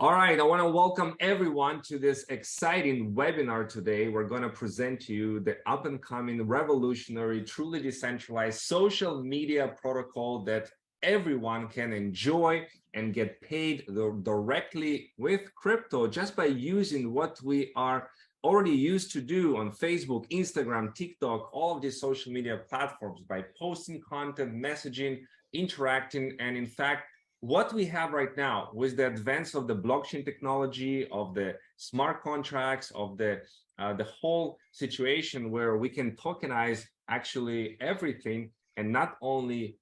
All right, I want to welcome everyone to this exciting webinar today. We're going to present to you the up-and-coming revolutionary, truly decentralized social media protocol that everyone can enjoy and get paid directly with crypto just by using what we are already used to do on Facebook, Instagram, TikTok, all of these social media platforms by posting content, messaging, interacting, and in fact, what we have right now with the advance of the blockchain technology, of the smart contracts, of the whole situation where we can tokenize actually everything, and not only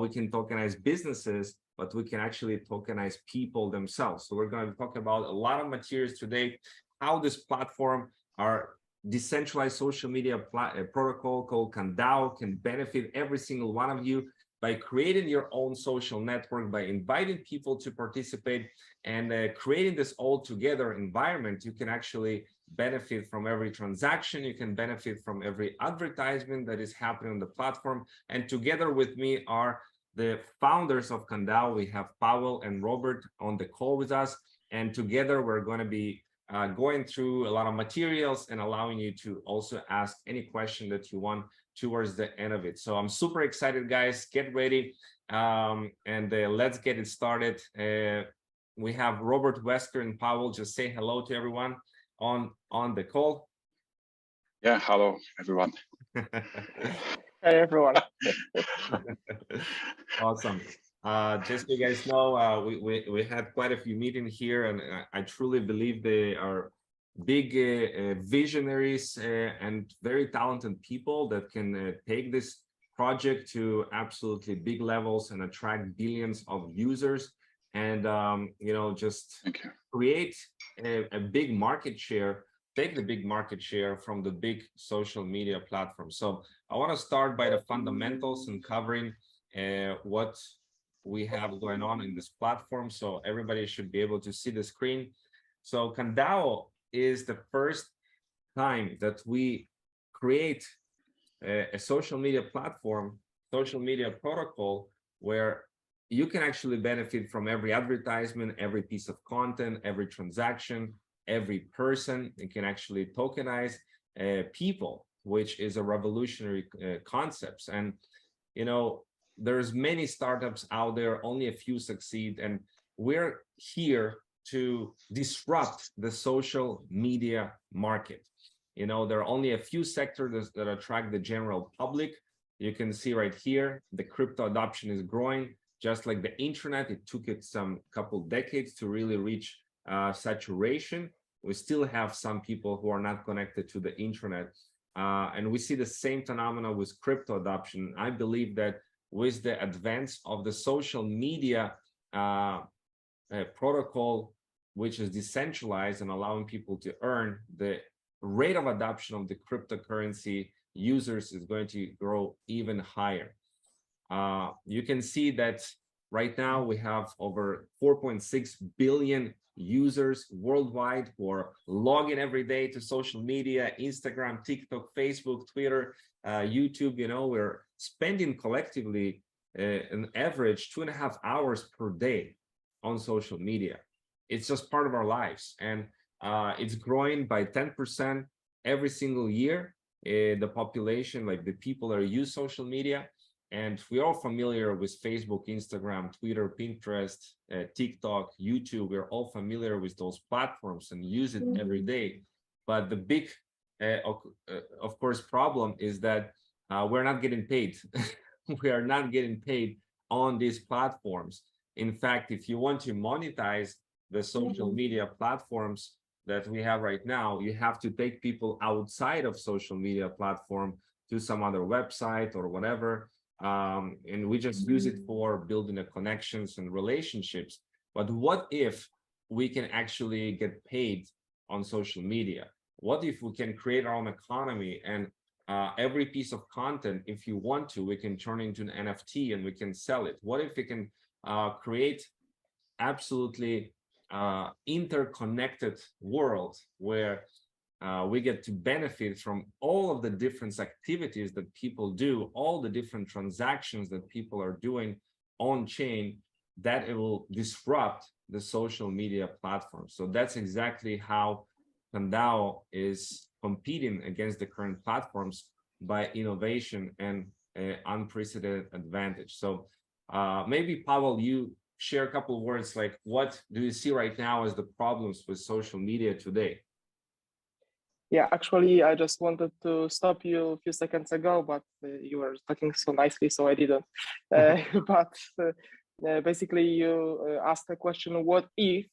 we can tokenize businesses, but we can actually tokenize people themselves. So we're going to talk about a lot of materials today, how this platform, our decentralized social media protocol called Candao, can benefit every single one of you by creating your own social network, by inviting people to participate and creating this all together environment. You can actually benefit from every transaction. You can benefit from every advertisement that is happening on the platform. And together with me are the founders of Candao. We have Pavel and Robert on the call with us. And together we're going to be going through a lot of materials and allowing you to also ask any question that you want towards the end of it. So I'm super excited, guys. Get ready and let's get it started. We have Robert, Wesker, and Pavel. Just say hello to everyone on the call. Yeah, hello everyone. Hey everyone. Awesome. Just so you guys know, we had quite a few meetings here, and I truly believe they are big visionaries and very talented people that can take this project to absolutely big levels and attract billions of users, and just create a big market share, take the big market share from the big social media platforms. So I want to start by the fundamentals and covering what we have going on in this platform, so everybody should be able to see the screen. So Candao is the first time that we create a social media platform, social media protocol, where you can actually benefit from every advertisement, every piece of content, every transaction, every person. You can actually tokenize people, which is a revolutionary concept. And there's many startups out there, only a few succeed, and we're here to disrupt the social media market. There are only a few sectors that attract the general public. You can see right here, the crypto adoption is growing, just like the internet. It took it some couple decades to really reach saturation. We still have some people who are not connected to the internet. And we see the same phenomena with crypto adoption. I believe that with the advance of the social media protocol, which is decentralized and allowing people to earn, the rate of adoption of the cryptocurrency users is going to grow even higher. You can see that right now we have over 4.6 billion users worldwide who are logging every day to social media, Instagram, TikTok, Facebook, Twitter, YouTube. We're spending collectively an average 2.5 hours per day on social media. It's just part of our lives, and it's growing by 10% every single year. The population, like the people that use social media, and we're all familiar with Facebook, Instagram, Twitter, Pinterest, TikTok, YouTube. We're all familiar with those platforms and use it every day. But the big, of course, problem is that we're not getting paid. We are not getting paid on these platforms. In fact, if you want to monetize the social media platforms that we have right now, you have to take people outside of social media platform to some other website or whatever. And we just use it for building the connections and relationships. But what if we can actually get paid on social media? What if we can create our own economy, and every piece of content, if you want to, we can turn into an NFT and we can sell it? What if we can create absolutely interconnected world where we get to benefit from all of the different activities that people do, all the different transactions that people are doing on chain, that it will disrupt the social media platform. So that's exactly how Candao is competing against the current platforms by innovation and unprecedented advantage. So maybe Pavel, you share a couple of words, like what do you see right now as the problems with social media today? Yeah, actually, I just wanted to stop you a few seconds ago, but you were talking so nicely, so I didn't. But basically, you asked the question, what if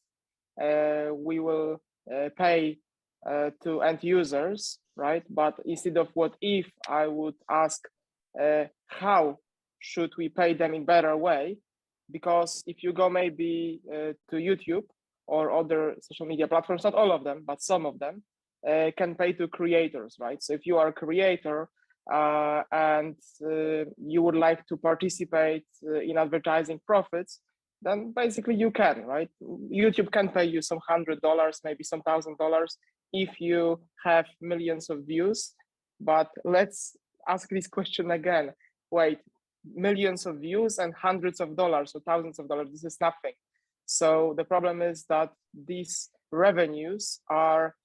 we will pay to end users, right? But instead of what if, I would ask, how should we pay them in better way? Because if you go maybe to YouTube or other social media platforms, not all of them, but some of them, can pay to creators, right? So if you are a creator and you would like to participate in advertising profits, then basically you can, right? YouTube can pay you some $100, maybe some $1,000 if you have millions of views. But let's ask this question again. Wait, millions of views and hundreds of dollars or thousands of dollars, this is nothing. So the problem is that these revenues are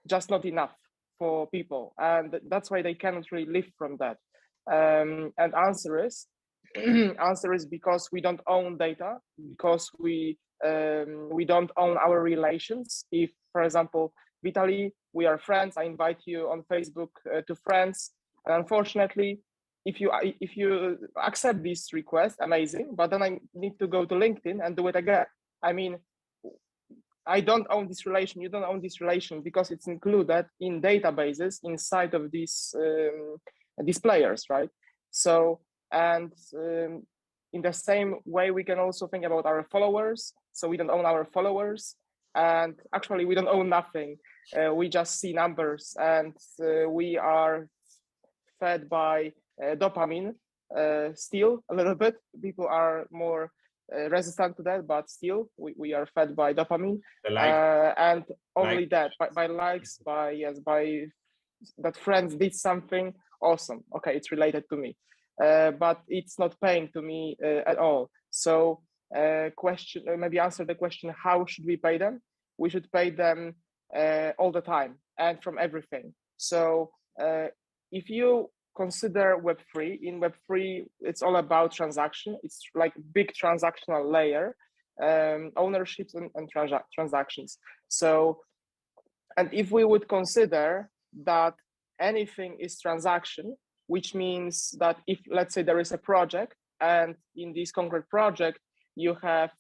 just not enough for people, and that's why they cannot really live from that. And answer is answer is because we don't own data, because we don't own our relations. If, for example, Vitaly, we are friends, I invite you on Facebook to friends, and unfortunately, if you accept this request, amazing, but then I need to go to LinkedIn and do it again. I mean, I don't own this relation, you don't own this relation, because it's included in databases inside of these players, right? So, and in the same way, we can also think about our followers. So we don't own our followers, and actually we don't own nothing. We just see numbers, and we are fed by dopamine still a little bit. People are more resistant to that, but still we are fed by dopamine, and only that by likes, by yes, by that friends did something awesome. Okay, it's related to me, but it's not paying to me at all. So question, maybe answer the question, how should we pay them? We should pay them all the time and from everything. So if you consider Web3, in Web3, it's all about transaction. It's like big transactional layer, ownerships and transactions. So, and if we would consider that anything is transaction, which means that if, let's say, there is a project, and in this concrete project, you have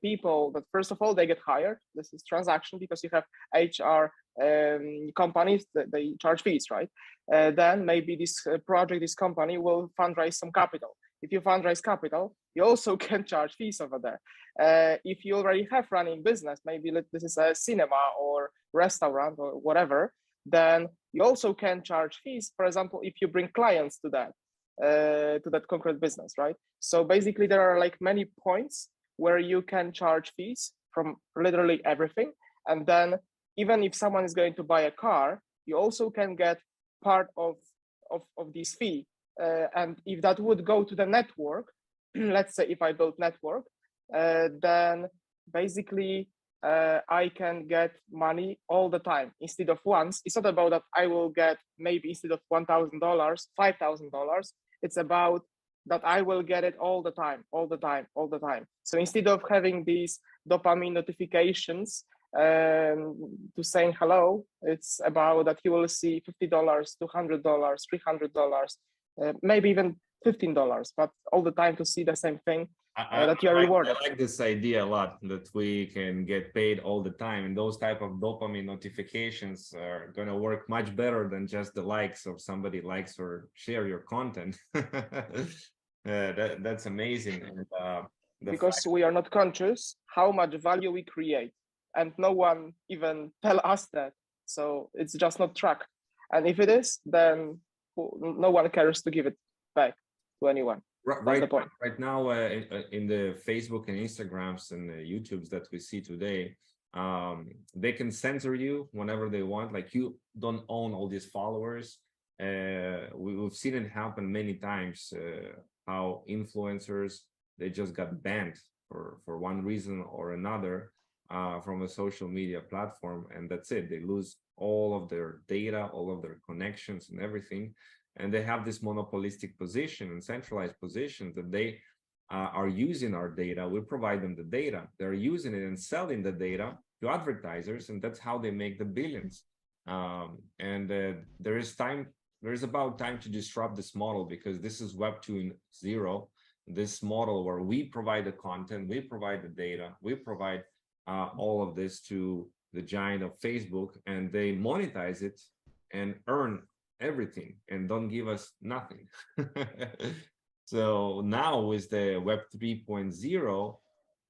people that, first of all, they get hired. This is transaction because you have HR companies that they charge fees, right? Then maybe this project, this company will fundraise some capital. If you fundraise capital, you also can charge fees over there. If you already have running business, maybe this is a cinema or restaurant or whatever, then you also can charge fees. For example, if you bring clients to that concrete business, right? So basically, there are like many points where you can charge fees from literally everything. And then even if someone is going to buy a car, you also can get part of this fee. And if that would go to the network, let's say if I build network, then basically I can get money all the time instead of once. It's not about that I will get maybe instead of $1,000, $5,000. It's about that I will get it all the time, all the time, all the time. So instead of having these dopamine notifications to saying hello, it's about that you will see $50, $200, $300, maybe even $15, but all the time to see the same thing. That you are rewarded. I like this idea a lot, that we can get paid all the time, and those type of dopamine notifications are going to work much better than just the likes, or somebody likes or share your content. That's amazing. And, because we are not conscious how much value we create, and no one even tell us that. So it's just not tracked. And if it is, then no one cares to give it back to anyone. Right now, in the Facebook and Instagrams and the YouTubes that we see today, they can censor you whenever they want. Like, you don't own all these followers. We've seen it happen many times. How influencers, they just got banned for one reason or another from a social media platform, and that's it. They lose all of their data, all of their connections and everything, and they have this monopolistic position and centralized position that they are using our data. We provide them the data, they're using it and selling the data to advertisers, and that's how they make the billions. There is about time to disrupt this model, because this is Web 2.0, this model where we provide the content, we provide the data, we provide all of this to the giant of Facebook, and they monetize it and earn everything and don't give us nothing. So now with the Web 3.0,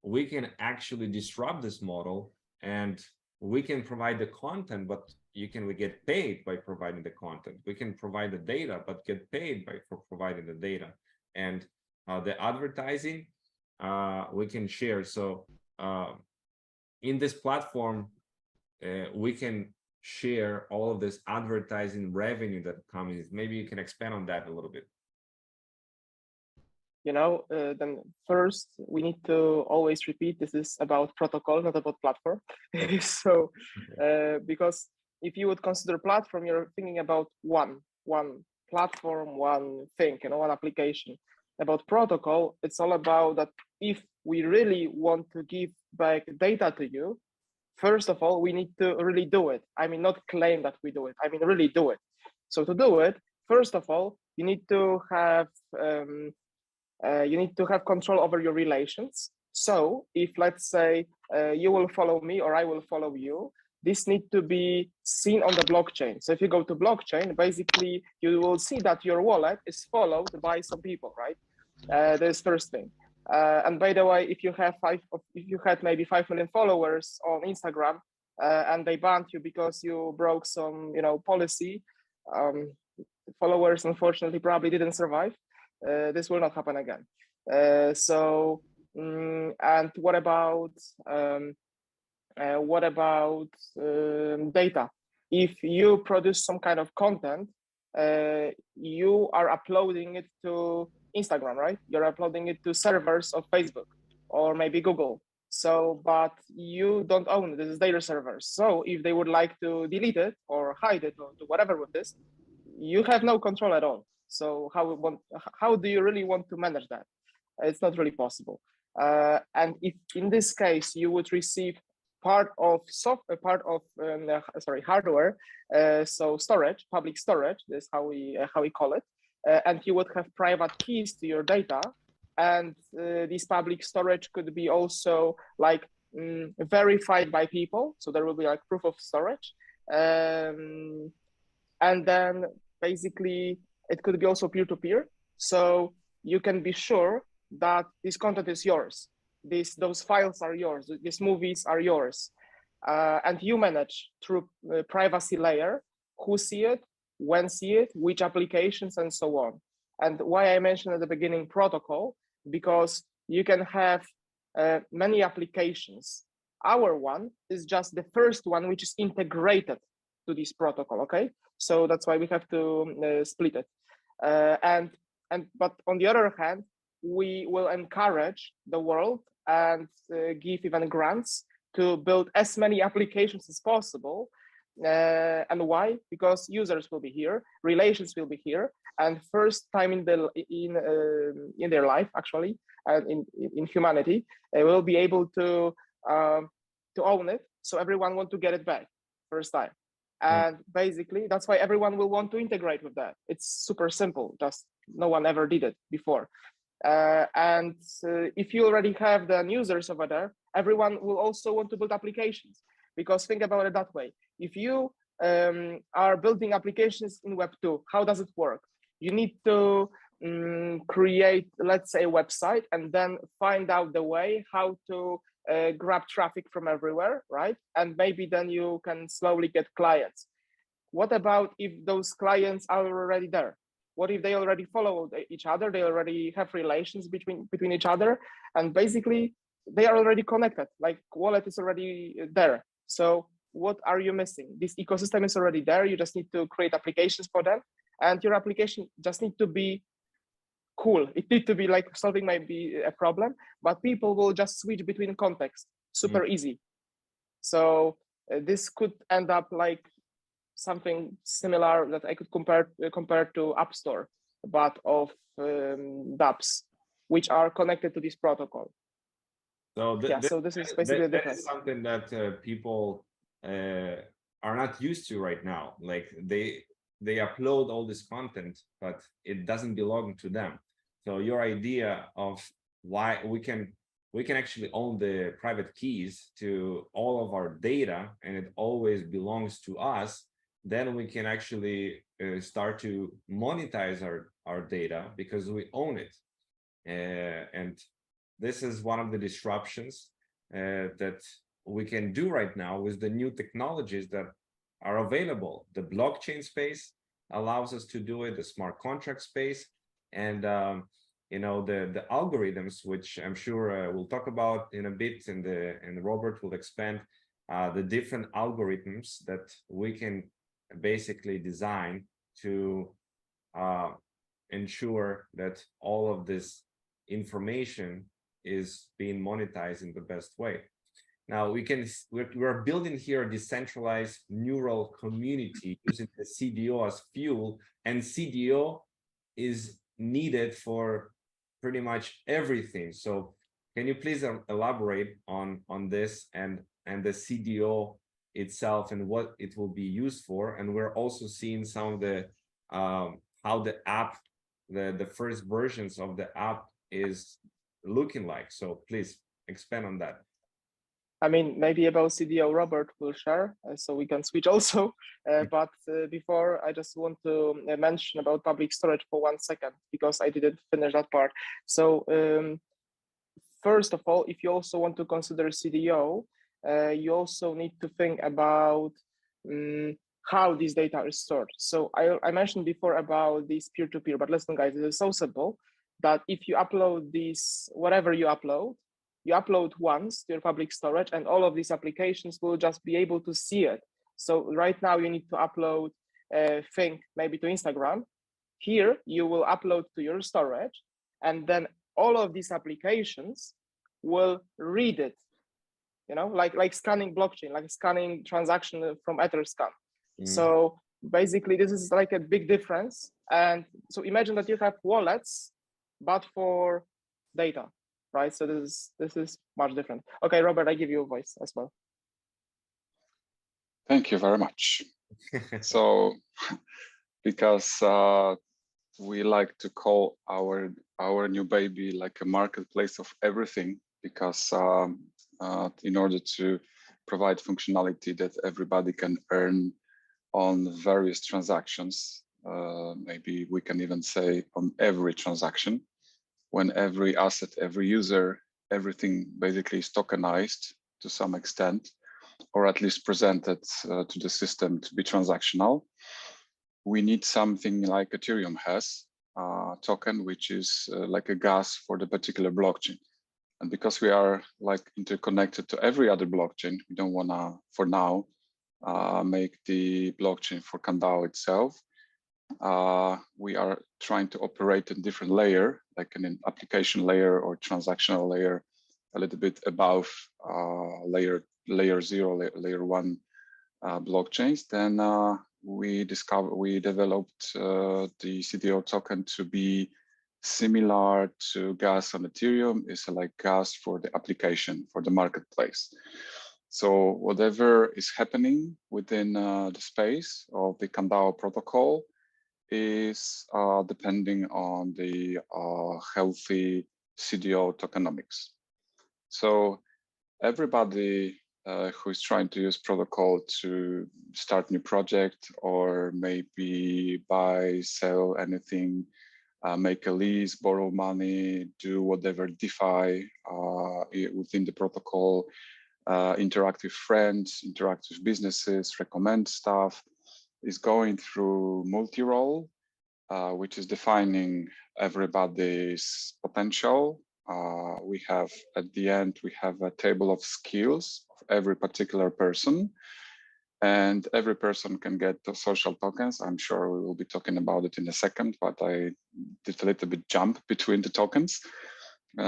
we can actually disrupt this model, and we can provide the content, but we get paid by providing the content. We can provide the data, but get paid for providing the data. And the advertising, we can share. So in this platform, we can share all of this advertising revenue that comes. Maybe you can expand on that a little bit. Then first we need to always repeat, this is about protocol, not about platform. So because if you would consider platform, you're thinking about one platform, one thing, one application. About protocol, it's all about that if we really want to give back data to you, first of all, we need to really do it. I mean, not claim that we do it, I mean, really do it. So to do it, first of all, you need to have control over your relations. So if, let's say, you will follow me or I will follow you, this needs to be seen on the blockchain. So if you go to blockchain, basically you will see that your wallet is followed by some people, right? This first thing. And by the way, if you had maybe 5 million followers on Instagram and they banned you because you broke some, policy, followers unfortunately probably didn't survive. This will not happen again. And what about data? If you produce some kind of content, you are uploading it to Instagram, right? You're uploading it to servers of Facebook or maybe Google. So, but you don't own it. This is their servers. So if they would like to delete it or hide it or do whatever with this, you have no control at all. So how do you really want to manage that? It's not really possible. And if in this case you would receive part of hardware, so storage, public storage, that's how we call it, and you would have private keys to your data, and this public storage could be also like verified by people. So there will be like proof of storage, and then basically it could be also peer-to-peer. So you can be sure that this content is yours. Those files are yours. These movies are yours. And you manage through privacy layer who see it, when see it, which applications, and so on. And why I mentioned at the beginning protocol, because you can have many applications. Our one is just the first one which is integrated to this protocol, okay? So that's why we have to split it. But on the other hand, we will encourage the world and give even grants to build as many applications as possible. And why? Because users will be here, relations will be here, and first time in their life, actually, and in humanity, they will be able to own it. So everyone want to get it back first time. And basically, that's why everyone will want to integrate with that. It's super simple. Just no one ever did it before. If you already have the users over there, everyone will also want to build applications. Because think about it that way. If you are building applications in Web 2, how does it work? You need to create, let's say, a website and then find out the way how to grab traffic from everywhere, right? And maybe then you can slowly get clients. What about if those clients are already there? What if they already follow each other? They already have relations between each other, and basically they are already connected. Like wallet is already there. So what are you missing? This ecosystem is already there. You just need to create applications for them, and your application just need to be cool. It need to be like solving maybe a problem, but people will just switch between contexts super easy. So this could end up like something similar that I could compare to App Store, but of dApps, which are connected to this protocol. So so this is basically the that difference. is something that people are not used to right now. Like they upload all this content, but it doesn't belong to them. So your idea of why we can actually own the private keys to all of our data, and it always belongs to us, then we can actually start to monetize our data because we own it. And this is one of the disruptions that we can do right now with the new technologies that are available. The blockchain space allows us to do it, the smart contract space, and you know, the algorithms, which I'm sure we'll talk about in a bit, and Robert will expand the different algorithms that we can basically design to ensure that all of this information is being monetized in the best way. Now we're building here a decentralized neural community using the CDO as fuel, and CDO is needed for pretty much everything. So can you please elaborate on this and the CDO itself and what it will be used for? And we're also seeing some of the how the app, the first versions of the app is looking like. So please expand on that. I mean, maybe about CDO Robert will share, so we can switch also. But before, I just want to mention about public storage for 1 second, because I didn't finish that part. So first of all, if you also want to consider CDO, you also need to think about how this data is stored. So I mentioned before about this peer-to-peer, but listen guys, it is so simple that if you upload this, whatever you upload once to your public storage, and all of these applications will just be able to see it. So right now you need to upload a thing maybe to Instagram. Here you will upload to your storage, and then all of these applications will read it, you know, like scanning blockchain, like scanning transaction from Etherscan. So basically this is like a big difference. And so imagine that you have wallets, but for data, right? So this is much different. Okay, Robert, I give you a voice as well. Thank you very much. So because we like to call our new baby like a marketplace of everything, because in order to provide functionality that everybody can earn on various transactions, maybe we can even say on every transaction, when every asset, every user, everything basically is tokenized to some extent, or at least presented to the system to be transactional, we need something like Ethereum has, a token which is like a gas for the particular blockchain. And because we are like interconnected to every other blockchain, we don't want to, for now, make the blockchain for Candao itself. We are trying to operate in different layer, like an application layer or transactional layer, a little bit above layer 0, layer 1 blockchains. Then we developed the CDO token to be similar to gas on Ethereum. Is like gas for the application, for the marketplace. So whatever is happening within the space of the Candao protocol is depending on the healthy CDO tokenomics. So everybody who is trying to use protocol to start new project, or maybe buy, sell anything, make a lease, borrow money, do whatever DeFi within the protocol, interact with friends, interact with businesses, recommend stuff, is going through multi-role, which is defining everybody's potential. We have, at the end, we have a table of skills of every particular person. and every person can get the social tokens. I'm sure we will be talking about it in a second, but I did a little bit jump between the tokens.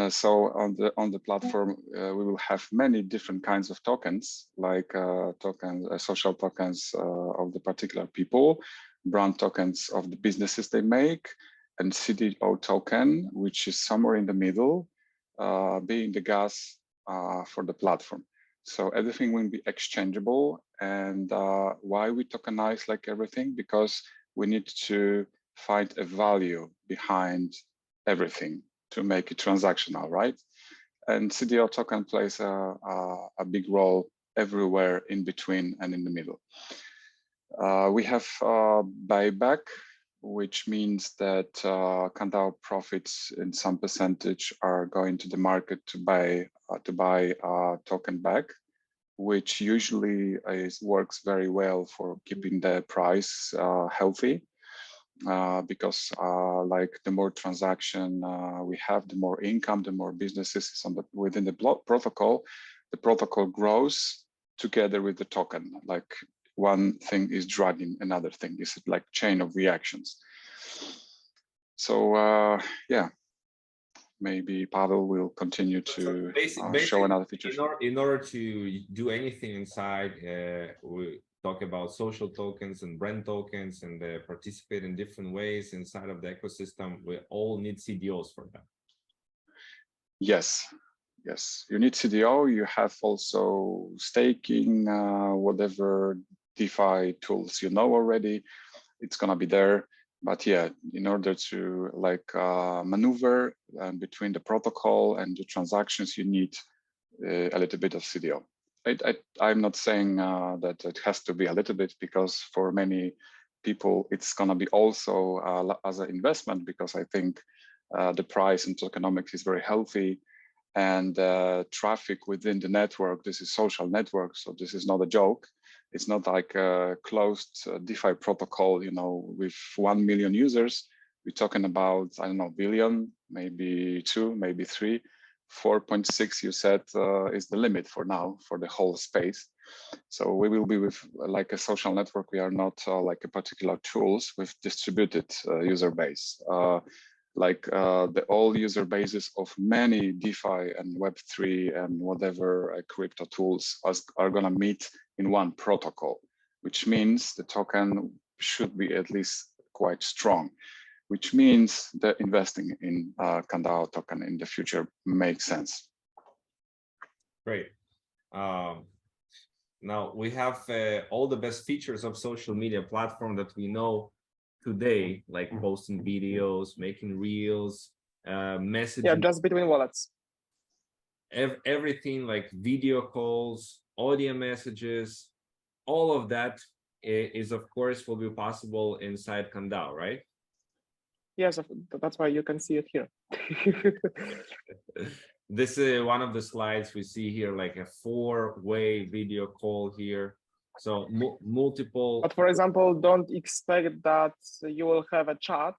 So on the platform, we will have many different kinds of tokens, like social tokens of the particular people, brand tokens of the businesses they make, and CDO token, which is somewhere in the middle, being the gas for the platform. So everything will be exchangeable. And why we tokenize like everything? Because we need to find a value behind everything to make it transactional, right? And CDO token plays a big role everywhere in between and in the middle. We have buyback, which means that Candao profits in some percentage are going to the market to buy token back, which usually works very well for keeping the price healthy. Because like the more transaction we have, the more income, the more businesses is within the protocol, the protocol grows together with the token. Like one thing is dragging another thing. This is like chain of reactions. So yeah, maybe Pavel will continue to show another feature. In order to do anything inside, we talk about social tokens and brand tokens and participate in different ways inside of the ecosystem. We all need CDOs for that. Yes, yes, you need CDO. You have also staking, whatever DeFi tools you know already, it's gonna be there. But yeah, in order to like maneuver between the protocol and the transactions, you need a little bit of CDO. I'm not saying that it has to be a little bit, because for many people, it's gonna be also as an investment, because I think the price and tokenomics is very healthy, and traffic within the network, this is social network, so this is not a joke. It's not like a closed DeFi protocol, you know, with 1 million users. We're talking about, I don't know, billion, maybe 2, maybe 3. 4.6 you said is the limit for now for the whole space. So we will be with like a social network. We are not like a particular tools with distributed user base. Like the all user bases of many DeFi and Web3 and whatever crypto tools are gonna meet in one protocol, which means the token should be at least quite strong, which means that investing in Candao token in the future makes sense. Great. Now we have all the best features of social media platform that we know today, like posting videos, making reels, messaging. Yeah, just between wallets. Everything like video calls, audio messages, all of that is of course will be possible inside Candao, right? Yes, that's why you can see it here. This is one of the slides we see here, like a 4-way video call here. So multiple. But for example, don't expect that you will have a chat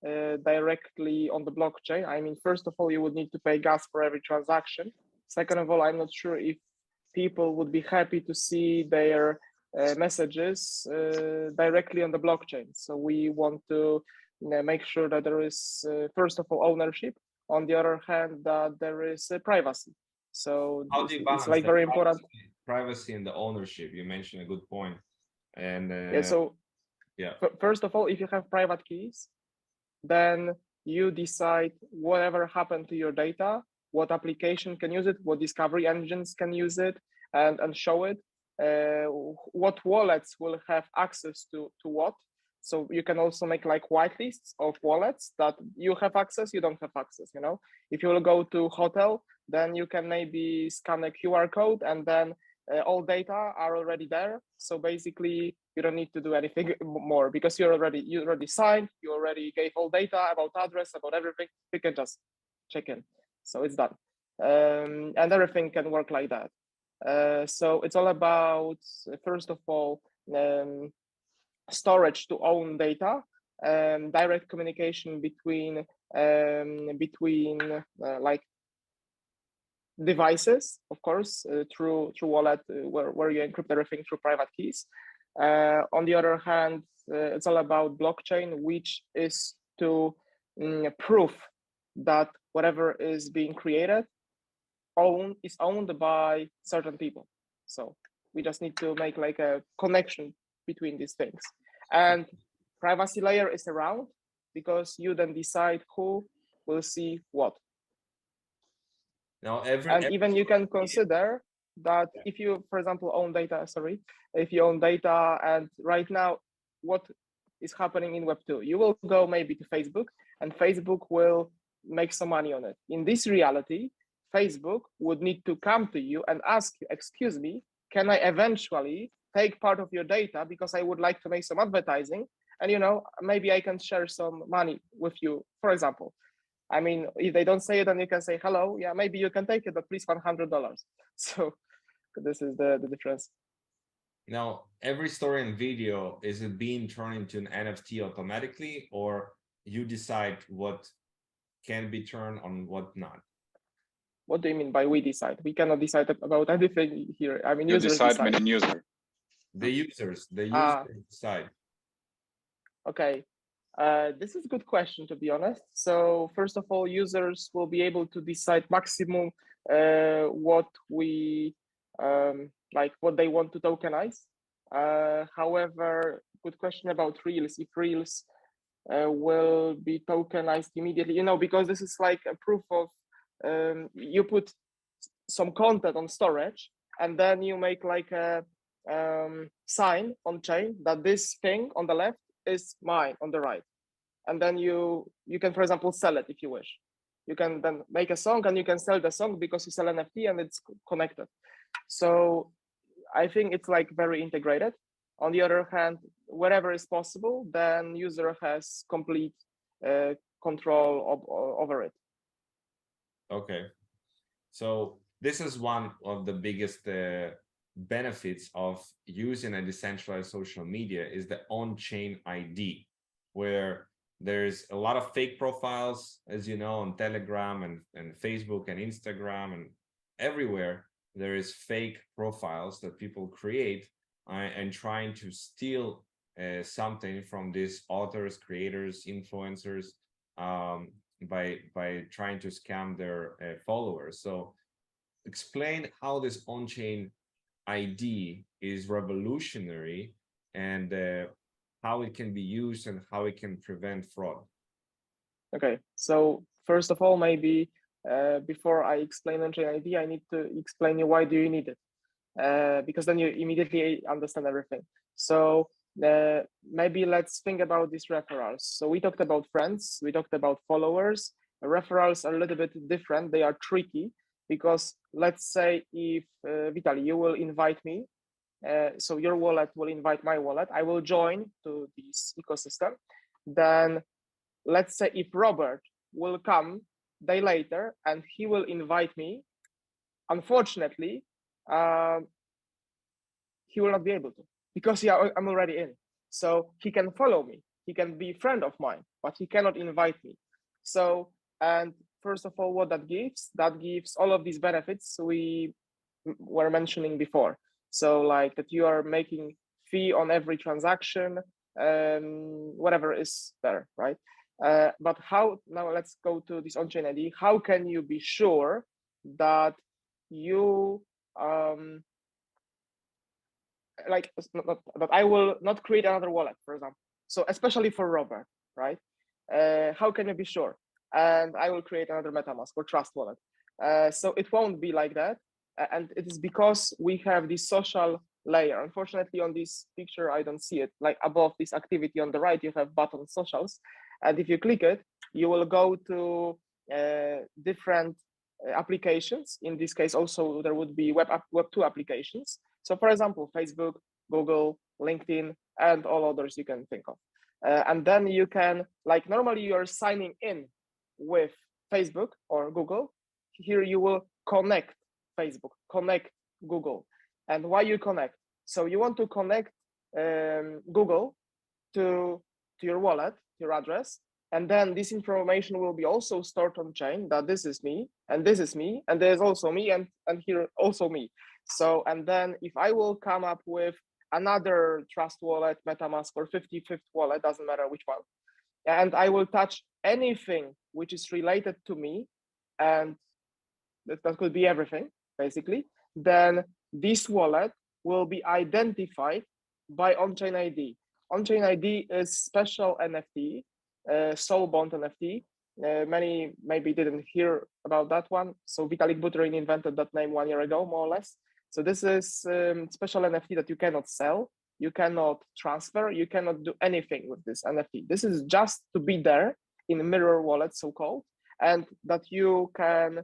directly on the blockchain. I mean, first of all, you would need to pay gas for every transaction. Second of all, I'm not sure if people would be happy to see their messages directly on the blockchain. So we want to make sure that there is, first of all, ownership. On the other hand, that there is privacy. So it's like very important. Privacy and the ownership. You mentioned a good point. And yeah, so yeah. First of all, if you have private keys, then you decide whatever happened to your data, what application can use it, what discovery engines can use it, and show it. What wallets will have access to what. So you can also make like whitelists of wallets that you have access, you don't have access, you know. If you will go to hotel, then you can maybe scan a QR code and then all data are already there. So basically you don't need to do anything more because you already signed, you already gave all data about address, about everything. You can just check in. So it's done. And everything can work like that. So it's all about, first of all, storage to own data, direct communication between like devices, of course, through wallet, where you encrypt everything through private keys. On the other hand, it's all about blockchain, which is to prove that whatever is being created is owned by certain people. So we just need to make like a connection between these things. And privacy layer is around because you then decide who will see what. Now, even you can consider that if you, for example, own data, if you own data, and right now, what is happening in Web2, you will go maybe to Facebook, and Facebook will make some money on it. In this reality, Facebook would need to come to you and ask you, excuse me, can I eventually take part of your data because I would like to make some advertising, and maybe I can share some money with you, for example. I mean, if they don't say it, then you can say, hello, yeah, maybe you can take it, but please $100. So this is the difference. Now, every story and video, is it being turned into an NFT automatically, or you decide what can be turned on, what not? What do you mean by we decide? We cannot decide about anything here. I mean, you users decide. Meaning user. The users decide. Okay. This is a good question, to be honest. So first of all, users will be able to decide maximum what we what they want to tokenize. However, good question about Reels. If Reels will be tokenized immediately, because this is like a proof of you put some content on storage, and then you make like a sign on chain that this thing on the left is mine on the right, and then you can, for example, sell it if you wish. You can then make a song and you can sell the song because you sell NFT and it's connected. So I think it's like very integrated. On the other hand, wherever is possible, then user has complete control over it. Okay, so this is one of the biggest benefits of using a decentralized social media, is the on-chain ID, where there's a lot of fake profiles, as you know, on Telegram and Facebook and Instagram, and everywhere there is fake profiles that people create and trying to steal something from these authors, creators, influencers, by trying to scam their followers. So explain how this on-chain ID is revolutionary, and how it can be used and how it can prevent fraud. Okay, so first of all, maybe before I explain on-chain ID, I need to explain you why do you need it, because then you immediately understand everything. So maybe let's think about these referrals. So we talked about friends, we talked about followers. Referrals are a little bit different. They are tricky because let's say if Vitaly, you will invite me, so your wallet will invite my wallet, I will join to this ecosystem. Then let's say if Robert will come day later and he will invite me, unfortunately, he will not be able to, because I'm already in. So he can follow me, he can be a friend of mine, but he cannot invite me. So, and first of all, what that gives all of these benefits we were mentioning before. So like that you are making fee on every transaction, whatever is there, right? But how, now let's go to this on-chain ID. How can you be sure that you that I will not create another wallet, for example? So especially for Robert, right? How can you be sure? And I will create another MetaMask or Trust wallet. So it won't be like that. And it is because we have this social layer. Unfortunately, on this picture, I don't see it. Like above this activity on the right, you have button socials. And if you click it, you will go to different applications. In this case, also, there would be Web2 applications. So for example, Facebook, Google, LinkedIn, and all others you can think of. And then you can, like normally you're signing in with Facebook or Google. Here you will connect Facebook, connect Google. And why you connect? So you want to connect Google to your wallet, your address, And then this information will be also stored on chain, that this is me, and this is me, and there's also me, and here also me. So, and then if I will come up with another Trust wallet, MetaMask, or 55th wallet, doesn't matter which one, and I will touch anything which is related to me, and that could be everything, basically, then this wallet will be identified by on-chain ID. On-chain ID is special NFT, soul bond NFT. Many maybe didn't hear about that one. So Vitalik Buterin invented that name 1 year ago, more or less. So this is special NFT that you cannot sell, you cannot transfer, you cannot do anything with this NFT. This is just to be there in a mirror wallet, so-called, and that you can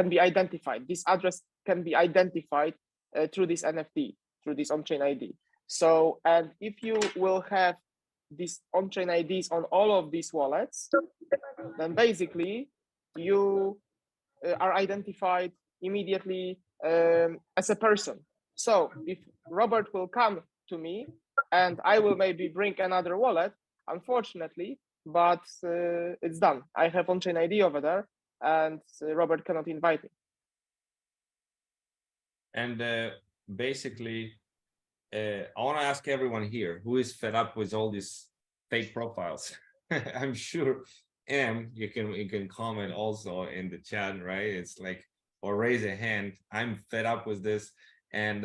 be identified. This address can be identified through this NFT, through this on-chain ID. So, and if you will have these on-chain IDs on all of these wallets, then basically you are identified immediately as a person. So if Robert will come to me and I will maybe bring another wallet, unfortunately, but it's done. I have on-chain ID over there, and Robert cannot invite me. And basically, I want to ask everyone here who is fed up with all these fake profiles. I'm sure, you can comment also in the chat, right? It's like, or raise a hand. I'm fed up with this, and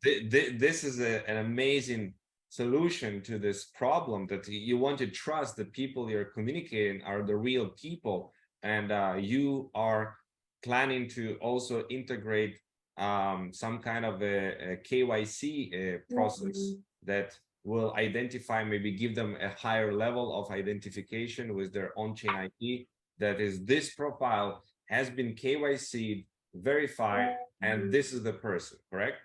this is an amazing solution to this problem, that you want to trust the people you're communicating are the real people, and you are planning to also integrate some kind of a KYC process that will identify, maybe give them a higher level of identification with their on-chain ID, that is, this profile has been KYC'd, verified, and this is the person, correct?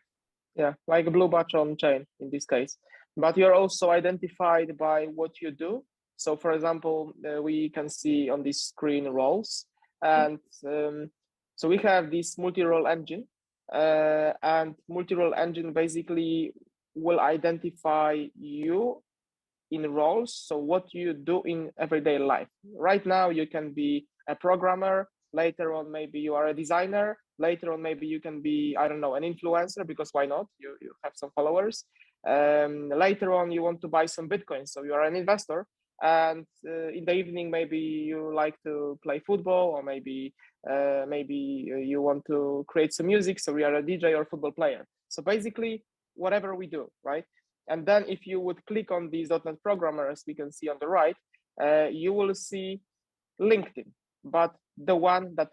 Yeah, like a blue badge on chain in this case. But you're also identified by what you do. So for example, we can see on this screen roles. And so we have this multi-role engine, and multi-role engine basically will identify you in roles. So what you do in everyday life. Right now, you can be a programmer. Later on, maybe you are a designer. Later on, maybe you can be, I don't know, an influencer, because why not? You have some followers. Later on, you want to buy some Bitcoin. So you are an investor. And in the evening, maybe you like to play football, or maybe you want to create some music. So we are a DJ or football player. So basically, whatever we do, right? And then if you would click on these .NET programmers, we can see on the right, you will see LinkedIn, but the one that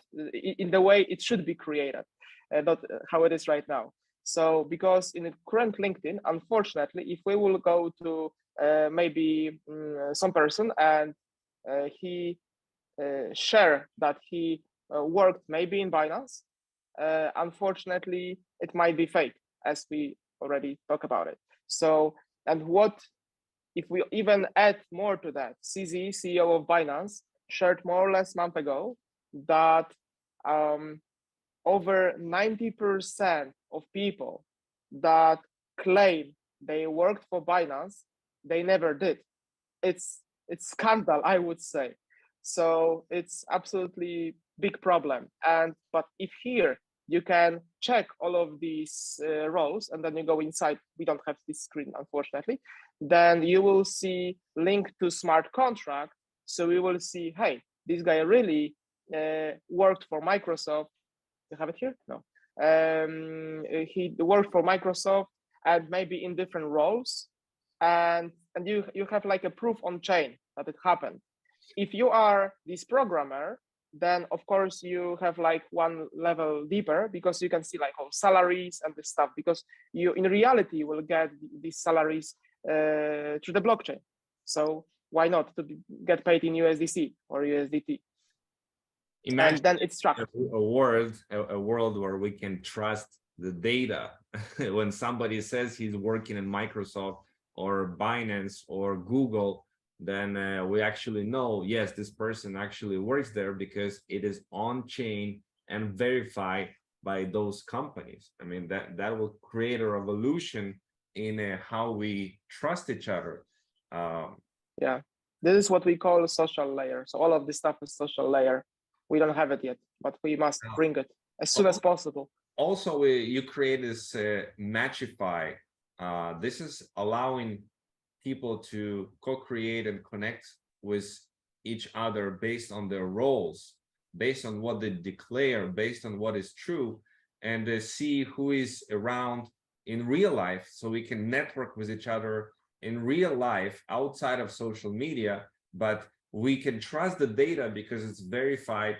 in the way it should be created, not how it is right now. So because in the current LinkedIn, unfortunately, if we will go to maybe some person and he share that he worked maybe in Binance, unfortunately, it might be fake, as we already talked about it. So, and what if we even add more to that? CZ, CEO of Binance, shared more or less a month ago that over 90% of people that claim they worked for Binance, they never did. It's scandal, I would say. So it's absolutely big problem. But if here you can check all of these roles, and then you go inside, we don't have this screen, unfortunately, then you will see link to smart contract. So we will see, hey, this guy really worked for Microsoft. You have it here? No. He worked for Microsoft, and maybe in different roles. And you have like a proof on chain that it happened. If you are this programmer, then of course you have like one level deeper, because you can see like all salaries and this stuff, because you in reality will get these salaries through the blockchain. So why not to get paid in USDC or USDT? Imagine and then it's tracked. a world where we can trust the data. When somebody says he's working in Microsoft or Binance or Google, then we actually know, yes, this person actually works there, because it is on chain and verified by those companies. I mean, that will create a revolution in how we trust each other. Yeah, this is what we call a social layer. So all of this stuff is social layer. We don't have it yet, but we must bring it as soon as possible. Also, you create this Matchify. This is allowing people to co-create and connect with each other based on their roles, based on what they declare, based on what is true, and see who is around in real life, so we can network with each other in real life outside of social media, but we can trust the data because it's verified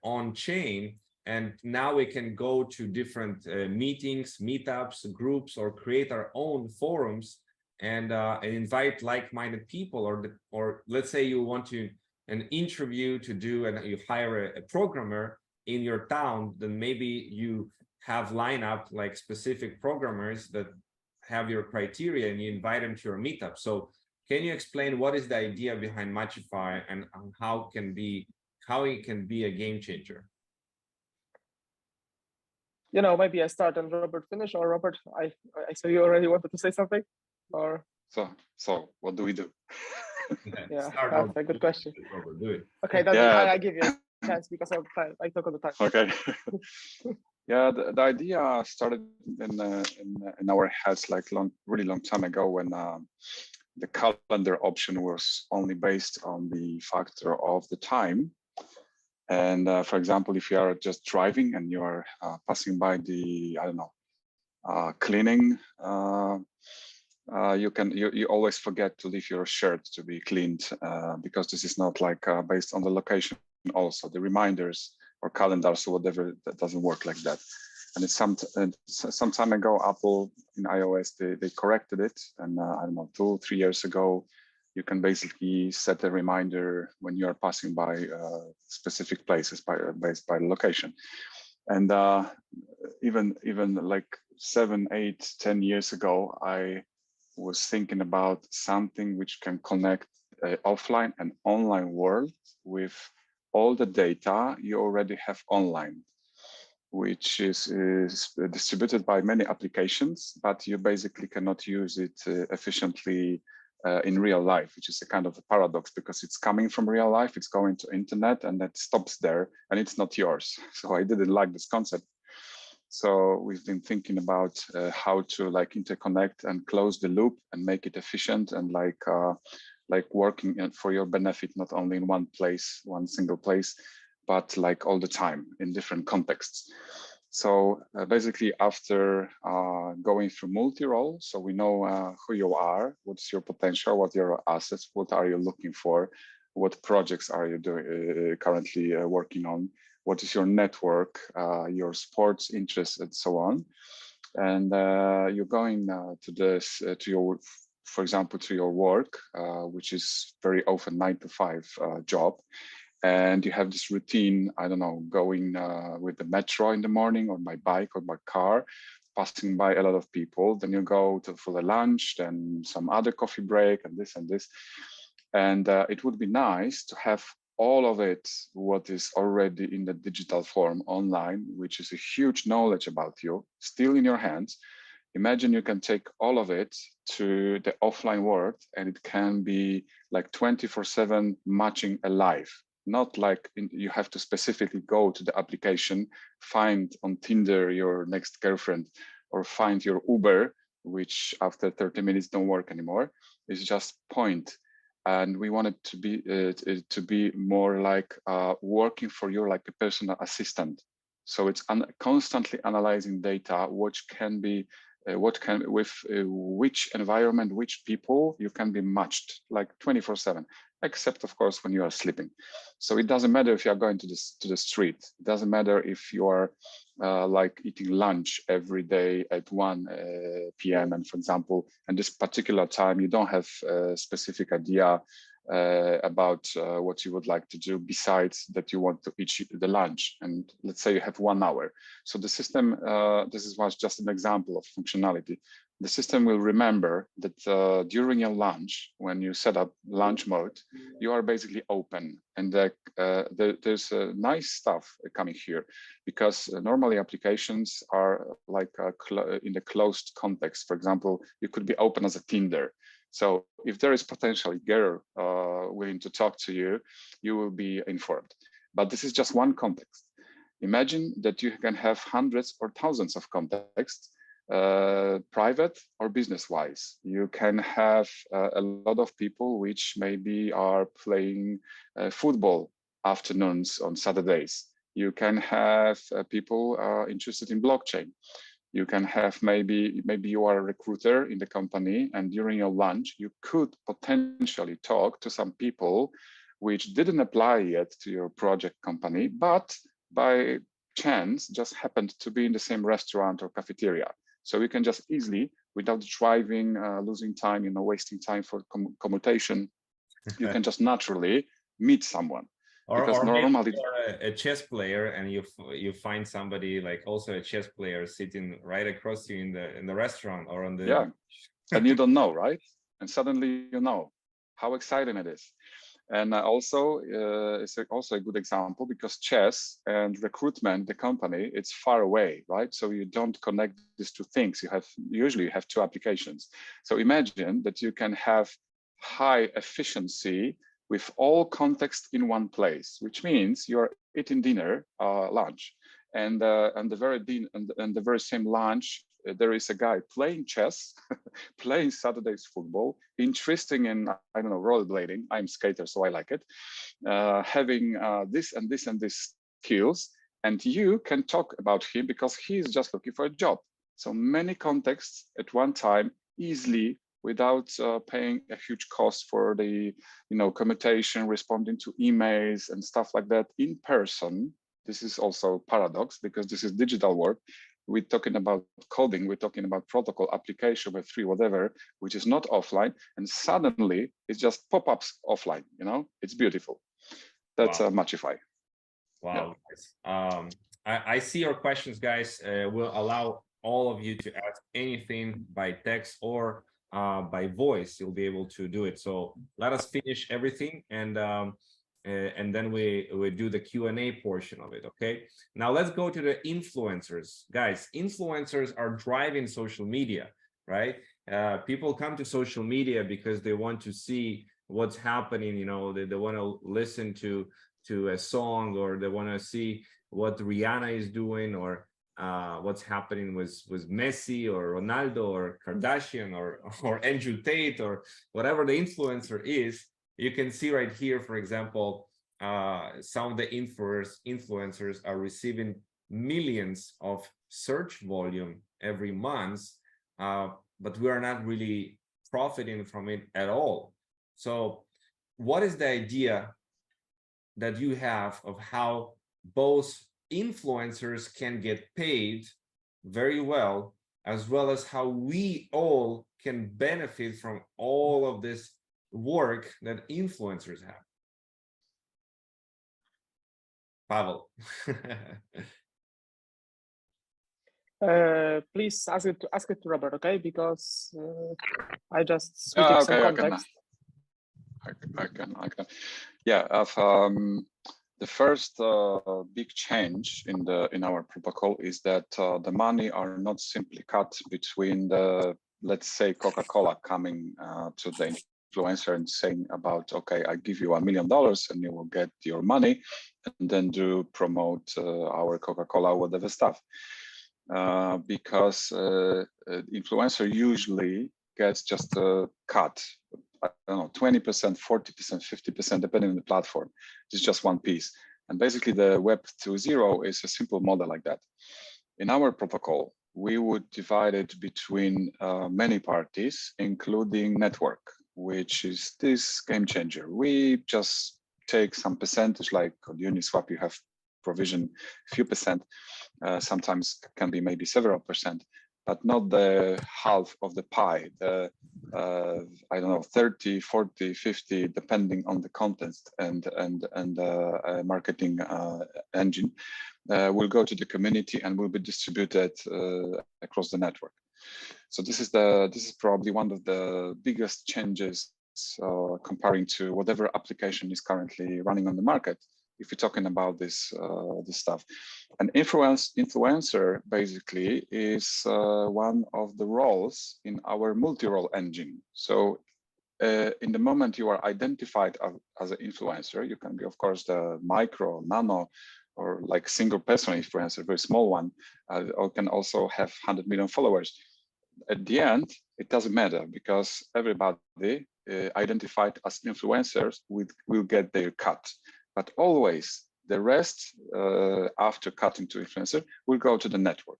on chain. And now we can go to different meetings, meetups, groups, or create our own forums and invite like-minded people, or let's say you want to an interview to do and you hire a programmer in your town, then maybe you have lineup like specific programmers that have your criteria and you invite them to your meetup. So can you explain what is the idea behind Matchify and how it can be a game changer? You know, maybe I start and Robert finish, or Robert, I saw you already wanted to say something, or so what do we do? Yeah, that's a good question. Robert, do it. Okay, then Yeah. I give you a chance because of time. I took all the time. Okay. Yeah, the idea started in our heads like really long time ago when the calendar option was only based on the factor of the time. And for example, if you are just driving and you are passing by the, I don't know, cleaning, you always forget to leave your shirt to be cleaned because this is not like based on the location. Also, the reminders or calendars or whatever, that doesn't work like that. And it's some time ago, Apple in iOS they corrected it, and I don't know, 2-3 years ago, you can basically set a reminder when you are passing by specific places based by location. And even like 7, 8, 10 years ago, I was thinking about something which can connect offline and online world with all the data you already have online, which is distributed by many applications, but you basically cannot use it efficiently in real life, which is a kind of a paradox because it's coming from real life, it's going to internet and that stops there and it's not yours. So I didn't like this concept. So we've been thinking about how to like interconnect and close the loop and make it efficient and like working for your benefit, not only in one place, one single place, but like all the time in different contexts. So basically after going through multi-role, so we know who you are, what's your potential, what are your assets, what are you looking for, what projects are you doing currently working on, what is your network, your sports interests, and so on. And you're going to this, to your, for example, to your work, which is very often 9-to-5 job. And you have this routine, I don't know, going with the metro in the morning or by bike or by car, passing by a lot of people. Then you go for the lunch, then some other coffee break and this and this. And it would be nice to have all of it, what is already in the digital form online, which is a huge knowledge about you, still in your hands. Imagine you can take all of it to the offline world and it can be like 24/7 matching alive. Not like you have to specifically go to the application, find on Tinder your next girlfriend or find your Uber, which after 30 minutes don't work anymore. It's just point. And we want it to be more like working for you like a personal assistant. So it's constantly analyzing data, which can be with which environment, which people you can be matched like 24/7, except of course when you are sleeping. So it doesn't matter if you are going to the street. It doesn't matter if you are like eating lunch every day at 1 p.m. and for example, and this particular time you don't have a specific idea about what you would like to do besides that you want to eat the lunch, and let's say you have 1 hour. So the system, this was just an example of functionality. The system will remember that during your lunch, when you set up lunch mode, you are basically open, and there's nice stuff coming here, because normally applications are like in the closed context. For example, you could be open as a Tinder. So if there is potentially girl willing to talk to you, you will be informed. But this is just one context. Imagine that you can have hundreds or thousands of contexts, private or business-wise. You can have a lot of people which maybe are playing football afternoons on Saturdays. You can have people interested in blockchain. You can have maybe you are a recruiter in the company, and during your lunch you could potentially talk to some people which didn't apply yet to your project company, but by chance just happened to be in the same restaurant or cafeteria. So you can just easily, without driving, losing time, wasting time for commutation, you can just naturally meet someone. Or normally you're a chess player and you find somebody like also a chess player sitting right across you in the restaurant or on the and you don't know, right? And suddenly you know how exciting it is. And also it's also a good example because chess and recruitment, the company, it's far away, right? So you don't connect these two things. Usually you have two applications. So imagine that you can have high efficiency with all context in one place, which means you're eating dinner, lunch, and the very same lunch, there is a guy playing chess, playing Saturday's football, interesting in, I don't know, rollerblading. I'm a skater, so I like it. Having this and this and this skills, and you can talk about him because he's just looking for a job. So many contexts at one time, easily, without paying a huge cost for the, commutation, responding to emails and stuff like that in person. This is also paradox because this is digital work. We're talking about coding, we're talking about protocol, application, Web3, whatever, which is not offline. And suddenly it just pop-ups offline, it's beautiful. That's wow. Matchify. Wow. Yeah. I see your questions, guys. We'll allow all of you to ask anything by text or by voice. You'll be able to do it. So let us finish everything and then we do the Q&A portion of it. Okay, now let's go to the influencers. Guys, influencers are driving social media, right? People come to social media because they want to see what's happening. They want to listen to a song, or they want to see what Rihanna is doing, or what's happening with Messi or Ronaldo or Kardashian or Andrew Tate or whatever the influencer is. You can see right here, for example, some of the influencers are receiving millions of search volume every month, but we are not really profiting from it at all. So what is the idea that you have of how both influencers can get paid very well as how we all can benefit from all of this work that influencers have? Pavel. Please ask it to Robert, okay? Because I just switching some context. I can. Yeah, the first big change in our protocol is that the money are not simply cut between the, let's say, Coca-Cola coming to the influencer and saying about, okay, I give you $1 million and you will get your money, and then do promote our Coca-Cola, whatever stuff. Because influencer usually gets just a cut. I don't know, 20%, 40%, 50%, depending on the platform. It's just one piece. And basically the Web 2.0 is a simple model like that. In our protocol, we would divide it between many parties, including network, which is this game changer. We just take some percentage, like on Uniswap, you have provision a few percent, sometimes can be maybe several percent, but not the half of the pie, I don't know, 30, 40, 50, depending on the context and marketing engine, will go to the community and will be distributed across the network. So this is probably one of the biggest changes comparing to whatever application is currently running on the market, if you're talking about this stuff. An influencer basically is one of the roles in our multi-role engine. So in the moment you are identified as an influencer, you can be, of course, the micro, nano, or like single person influencer, very small one, or can also have 100 million followers. At the end, it doesn't matter because everybody identified as influencers will get their cut. But always the rest, after cutting to influencer, will go to the network.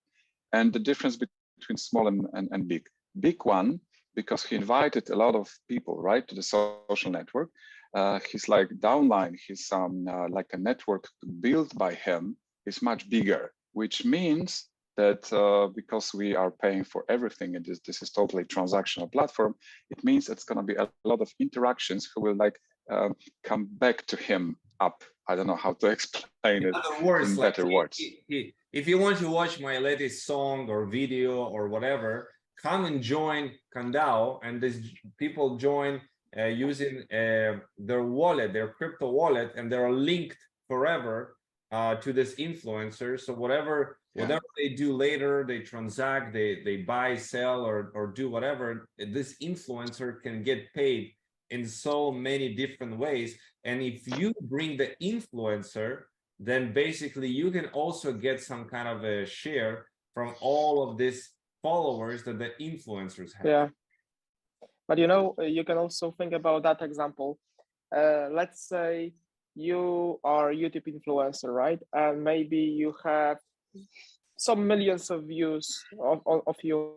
And the difference between small and big. Big one, because he invited a lot of people, right, to the social network. His like downline, his like a network built by him is much bigger, which means that because we are paying for everything and this is totally transactional platform, it means it's going to be a lot of interactions who will like come back to him up. I don't know how to explain it in better words. If you want to watch my latest song or video or whatever, come and join Candao, and these people join using their wallet, their crypto wallet, and they're linked forever to this influencer. So whatever they do later, they transact, they buy, sell, or do whatever, this influencer can get paid in so many different ways. And if you bring the influencer, then basically you can also get some kind of a share from all of these followers that the influencers have. Yeah, but you know, you can also think about that example. Let's say you are a YouTube influencer, right? And maybe you have some millions of views of your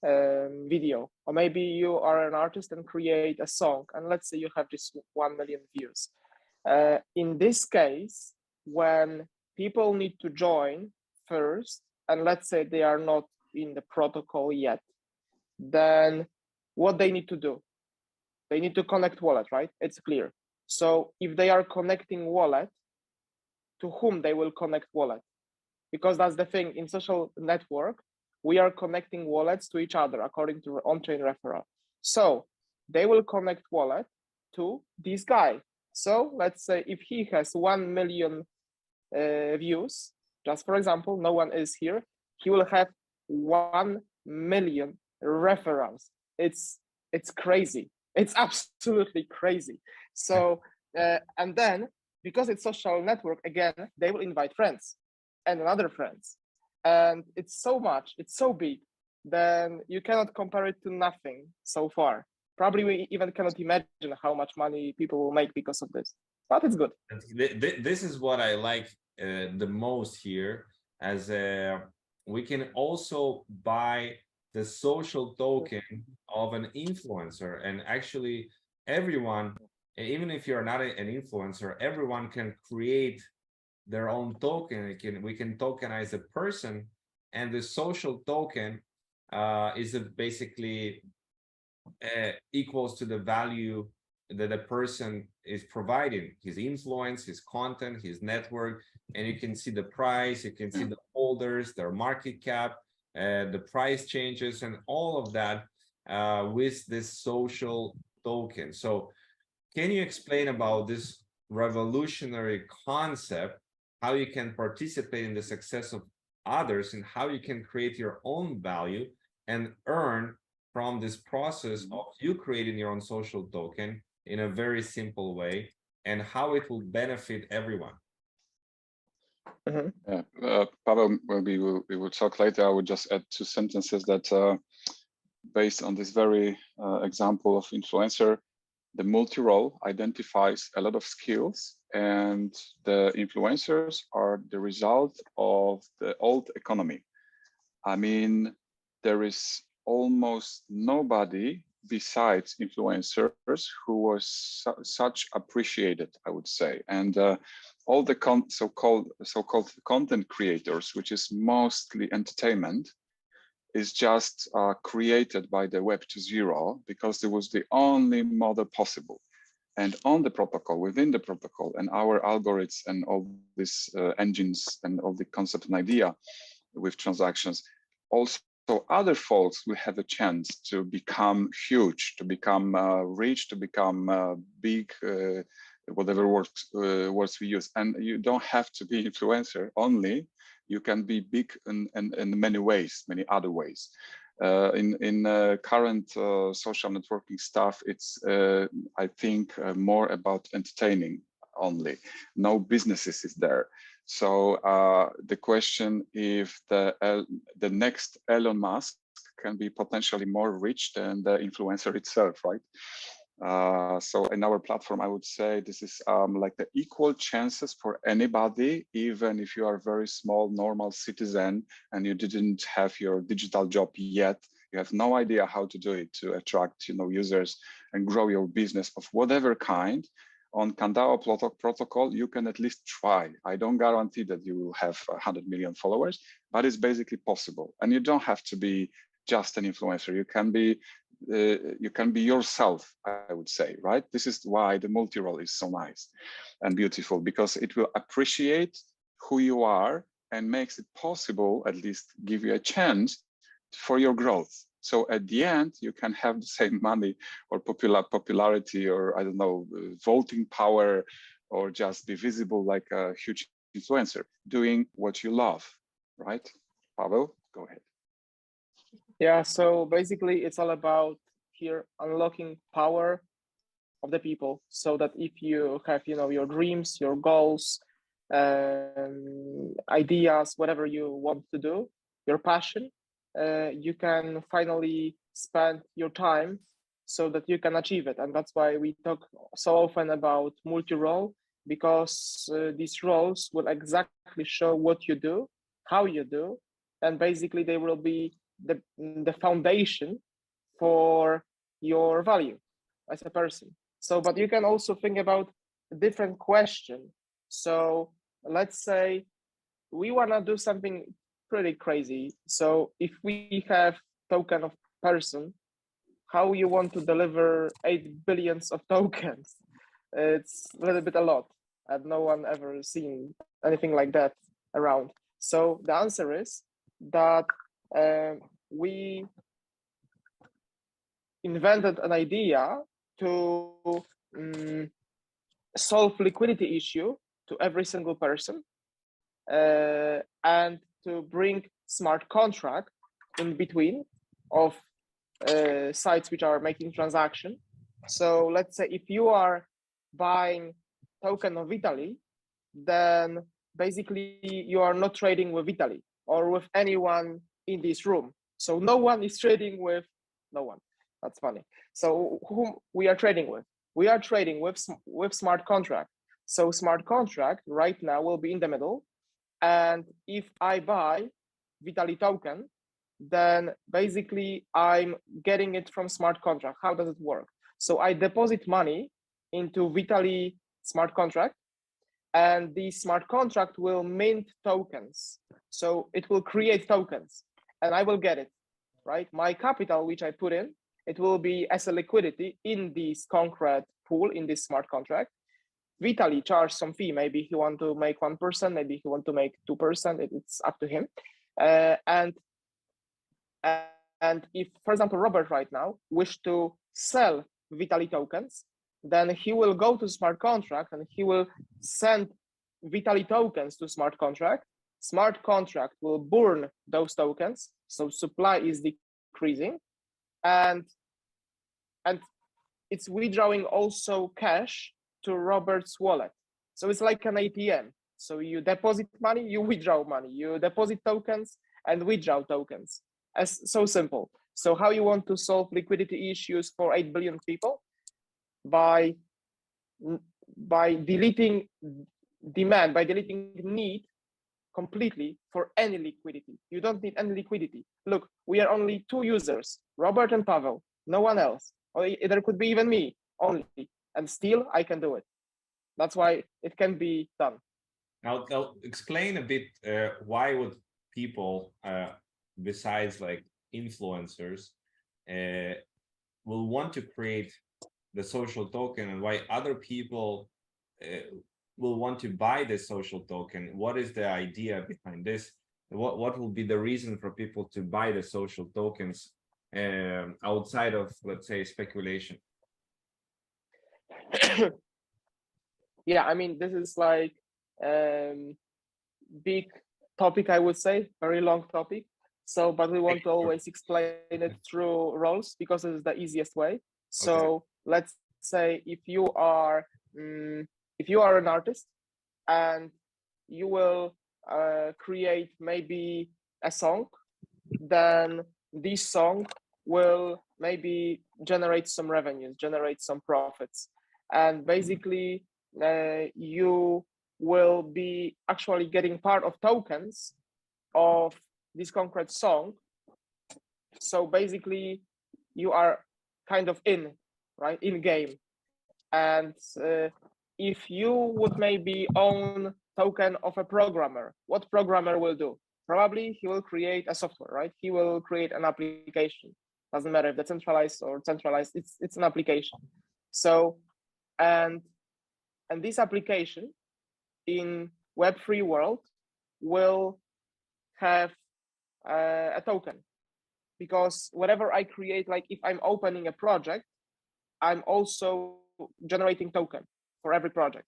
video, or maybe you are an artist and create a song, and let's say you have just 1 million views. In this case, when people need to join first, and let's say they are not in the protocol yet, then what they need to do? They need to connect wallet, right? It's clear. So if they are connecting wallet, to whom they will connect wallet? Because that's the thing, in social network, we are connecting wallets to each other according to on-chain referral. So they will connect wallet to this guy. So let's say if he has 1 million views, just for example, no one is here, he will have 1 million referrals. It's crazy. It's absolutely crazy. So and then because it's social network, again, they will invite friends and another friends, and it's so much, it's so big, then you cannot compare it to nothing so far. Probably we even cannot imagine how much money people will make because of this, but it's good. This is what I like the most here, as we can also buy the social token of an influencer, and actually everyone, even if you're not an influencer, everyone can create their own token. We can tokenize a person, and the social token is basically equals to the value that a person is providing, his influence, his content, his network, and you can see the price, you can see the holders, their market cap, the price changes, and all of that with this social token. So can you explain about this revolutionary concept, how you can participate in the success of others, and how you can create your own value and earn from this process of you creating your own social token in a very simple way, and how it will benefit everyone? Yeah, Pavel, we will talk later. I would just add 2 sentences that based on this very example of influencer, the multi-role identifies a lot of skills, and the influencers are the result of the old economy. I mean, there is almost nobody besides influencers who was such appreciated, I would say. And all the so-called content creators, which is mostly entertainment, is just created by the Web 2.0 because it was the only model possible. And on the protocol, within the protocol, and our algorithms and all these engines and all the concept and idea with transactions, also other folks will have a chance to become huge, to become rich, to become big, whatever words we use. And you don't have to be influencer only you can be big in many ways, many other ways. In current social networking stuff, it's I think more about entertaining only. No businesses is there. So the question if the next Elon Musk can be potentially more rich than the influencer itself, right? So in our platform, I would say this is like the equal chances for anybody, even if you are a very small, normal citizen and you didn't have your digital job yet, you have no idea how to do it to attract, users and grow your business of whatever kind. On Candao protocol, you can at least try. I don't guarantee that you will have 100 million followers, but it's basically possible. And you don't have to be just an influencer. You can be yourself, I would say, right? This is why the multi-role is so nice and beautiful, because it will appreciate who you are and makes it possible, at least give you a chance for your growth. So at the end, you can have the same money or popularity, or I don't know, voting power, or just be visible like a huge influencer, doing what you love, right? Pavel, go ahead. Yeah, so basically it's all about here unlocking power of the people, so that if you have, your dreams, your goals, ideas, whatever you want to do, your passion, you can finally spend your time so that you can achieve it. And that's why we talk so often about multi-role, because these roles will exactly show what you do, how you do, and basically they will be the foundation for your value as a person. So, but you can also think about a different question. So let's say we want to do something pretty crazy. So if we have token of person, how you want to deliver 8 billions of tokens? It's a little bit a lot, and no one ever seen anything like that around. So the answer is that we invented an idea to solve liquidity issue to every single person, and to bring smart contract in between of sites which are making transaction. So let's say if you are buying token of Italy, then basically you are not trading with Italy or with anyone in this room. So no one is trading with no one. That's funny. So whom we are trading with? We are trading with smart contract. So smart contract right now will be in the middle. And if I buy Vitali token, then basically I'm getting it from smart contract. How does it work? So I deposit money into Vitali smart contract, and the smart contract will mint tokens. So it will create tokens and I will get it, right? My capital, which I put in, it will be as a liquidity in this concrete pool, in this smart contract. Vitali charge some fee. Maybe he want to make 1%, maybe he want to make 2%. It's up to him. And if, for example, Robert right now wish to sell Vitali tokens, then he will go to smart contract and he will send Vitali tokens to smart contract. Smart contract will burn those tokens, so supply is decreasing, and it's withdrawing also cash to Robert's wallet. So it's like an ATM. So you deposit money, you withdraw money, you deposit tokens and withdraw tokens. As so simple. So how you want to solve liquidity issues for 8 billion people? By deleting demand, by deleting need completely for any liquidity. You don't need any liquidity. Look, we are only 2 users, Robert and Pavel, no one else. Or there could be even me only, and still I can do it. That's why it can be done. I'll explain a bit why would people, besides like influencers, will want to create the social token, and why other people will want to buy the social token. What is the idea behind this? What will be the reason for people to buy the social tokens outside of, let's say, speculation? Yeah, I mean, this is like big topic, I would say, very long topic. So, but we want to always explain it through roles because it is the easiest way. So let's say if you are an artist and you will create maybe a song, then this song will maybe generate some revenues, generate some profits, and basically you will be actually getting part of tokens of this concrete song. So basically you are kind of in game. And if you would maybe own token of a programmer, what programmer will do? Probably he will create a software, right? He will create an application. Doesn't matter if decentralized or centralized, it's an application. So and this application in Web3 world will have a token, because whatever I create, like if I'm opening a project, I'm also generating token for every project.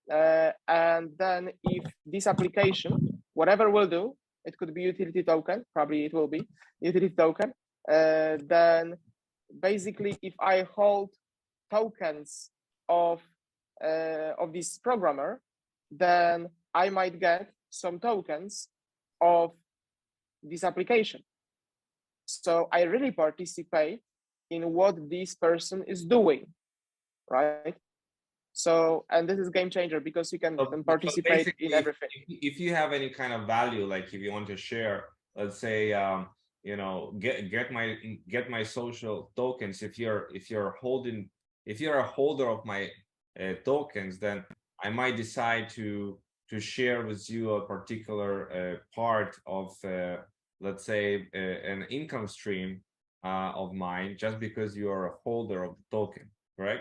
And then if this application, whatever will do, it could be utility token, probably it will be utility token. Then basically, if I hold tokens of this programmer, then I might get some tokens of this application. So I really participate in what this person is doing, right? So, and this is game changer because you can participate in everything. If you have any kind of value, like if you want to share, let's say, get my social tokens. If you're a holder of my tokens, then I might decide to share with you a particular part of, let's say, an income stream of mine, just because you are a holder of the token, right?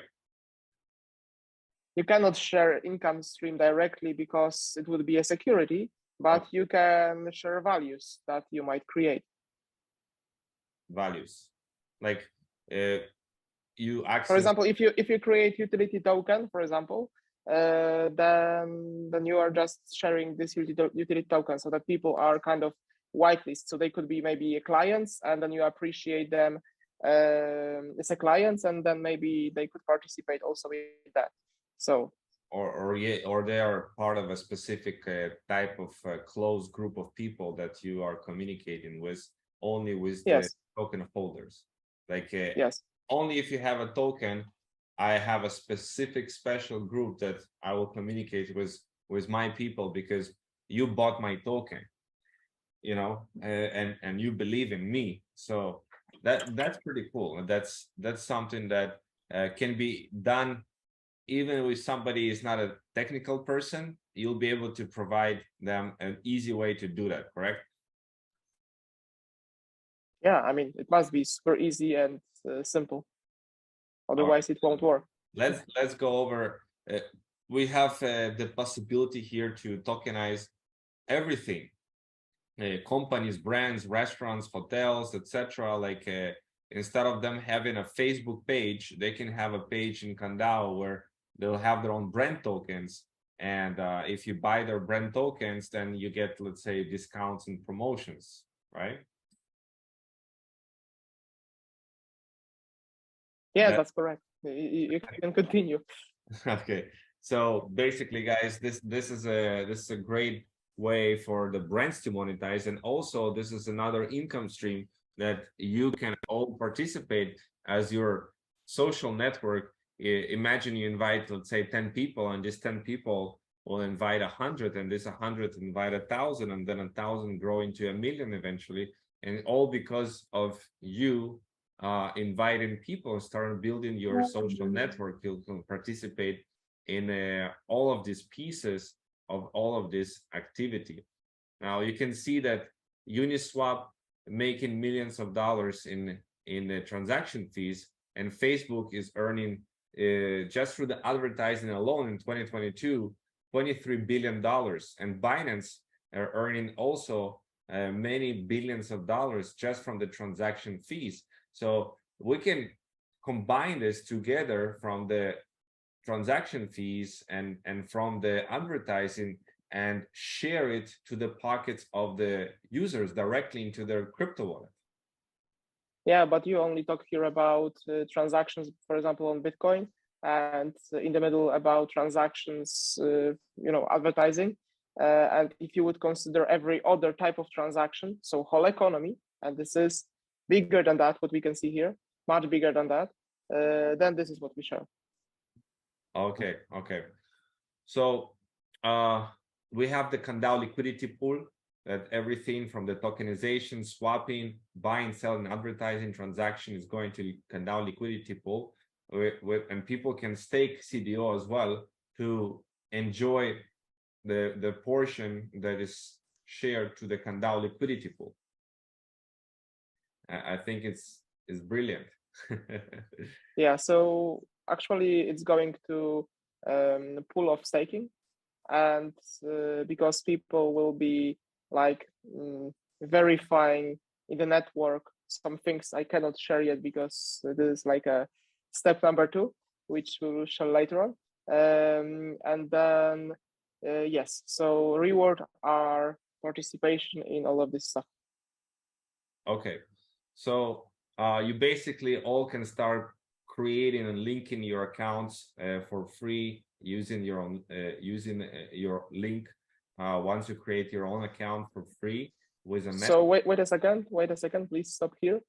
You cannot share income stream directly because it would be a security, but you can share values that you might create. Values, like you access. For example, if you create utility token, for example, then you are just sharing this utility token so that people are kind of whitelist. So they could be maybe clients, and then you appreciate them as a clients, and then maybe they could participate also in that. So or they are part of a specific type of closed group of people that you are communicating with, only with the token holders. Like only if you have a token, I have a specific special group that I will communicate with my people, because you bought my token, and you believe in me. So that's pretty cool. And that's something that can be done even if somebody is not a technical person. You'll be able to provide them an easy way to do that, correct? Yeah, I mean, it must be super easy and simple. Otherwise, it won't work. Let's go over. We have the possibility here to tokenize everything: companies, brands, restaurants, hotels, etc. Like instead of them having a Facebook page, they can have a page in Candao where they'll have their own brand tokens. And if you buy their brand tokens, then you get, let's say, discounts and promotions, right? Yeah, that's correct. You can continue. Okay, so basically, guys, this is a great way for the brands to monetize, and also this is another income stream that you can all participate as your social network. Imagine you invite, let's say, 10 people, and these 10 people will invite 100, and this 100 invite 1,000, and then 1,000 grow into 1,000,000 eventually, and all because of you inviting people and start building your social network. You can participate in all of these pieces of all of this activity. Now you can see that Uniswap making millions of dollars in the transaction fees, and Facebook is earning just through the advertising alone in 2022 $23 billion, and Binance are earning also many billions of dollars just from the transaction fees. So we can combine this together from the transaction fees and from the advertising, and share it to the pockets of the users directly into their crypto wallet. Yeah, but you only talk here about transactions, for example, on Bitcoin, and in the middle about transactions, advertising. And if you would consider every other type of transaction, so whole economy, and this is bigger than that, what we can see here, much bigger than that, then this is what we show. Okay, okay. So we have the Candao liquidity pool, that everything from the tokenization, swapping, buying, selling, advertising transaction is going to Candao liquidity pool, and people can stake CDO as well to enjoy the portion that is shared to the Candao liquidity pool. I think it's brilliant. Yeah, so actually it's going to pool of staking, and because people will be like verifying in the network some things I cannot share yet, because this is like a step number 2, which we will show later on. And then yes, so reward our participation in all of this stuff. Okay, so you basically all can start creating and linking your accounts for free using your own your link once you create your own account for free with a message. So wait a second, please stop here.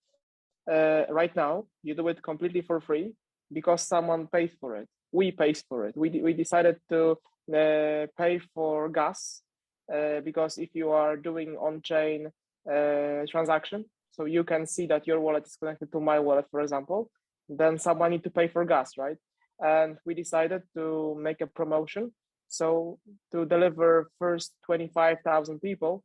Right now you do it completely for free because someone pays for it. We pays for it. We decided to pay for gas because if you are doing on-chain transaction, so you can see that your wallet is connected to my wallet, for example, then someone need to pay for gas, right? And we decided to make a promotion. So to deliver first 25,000 people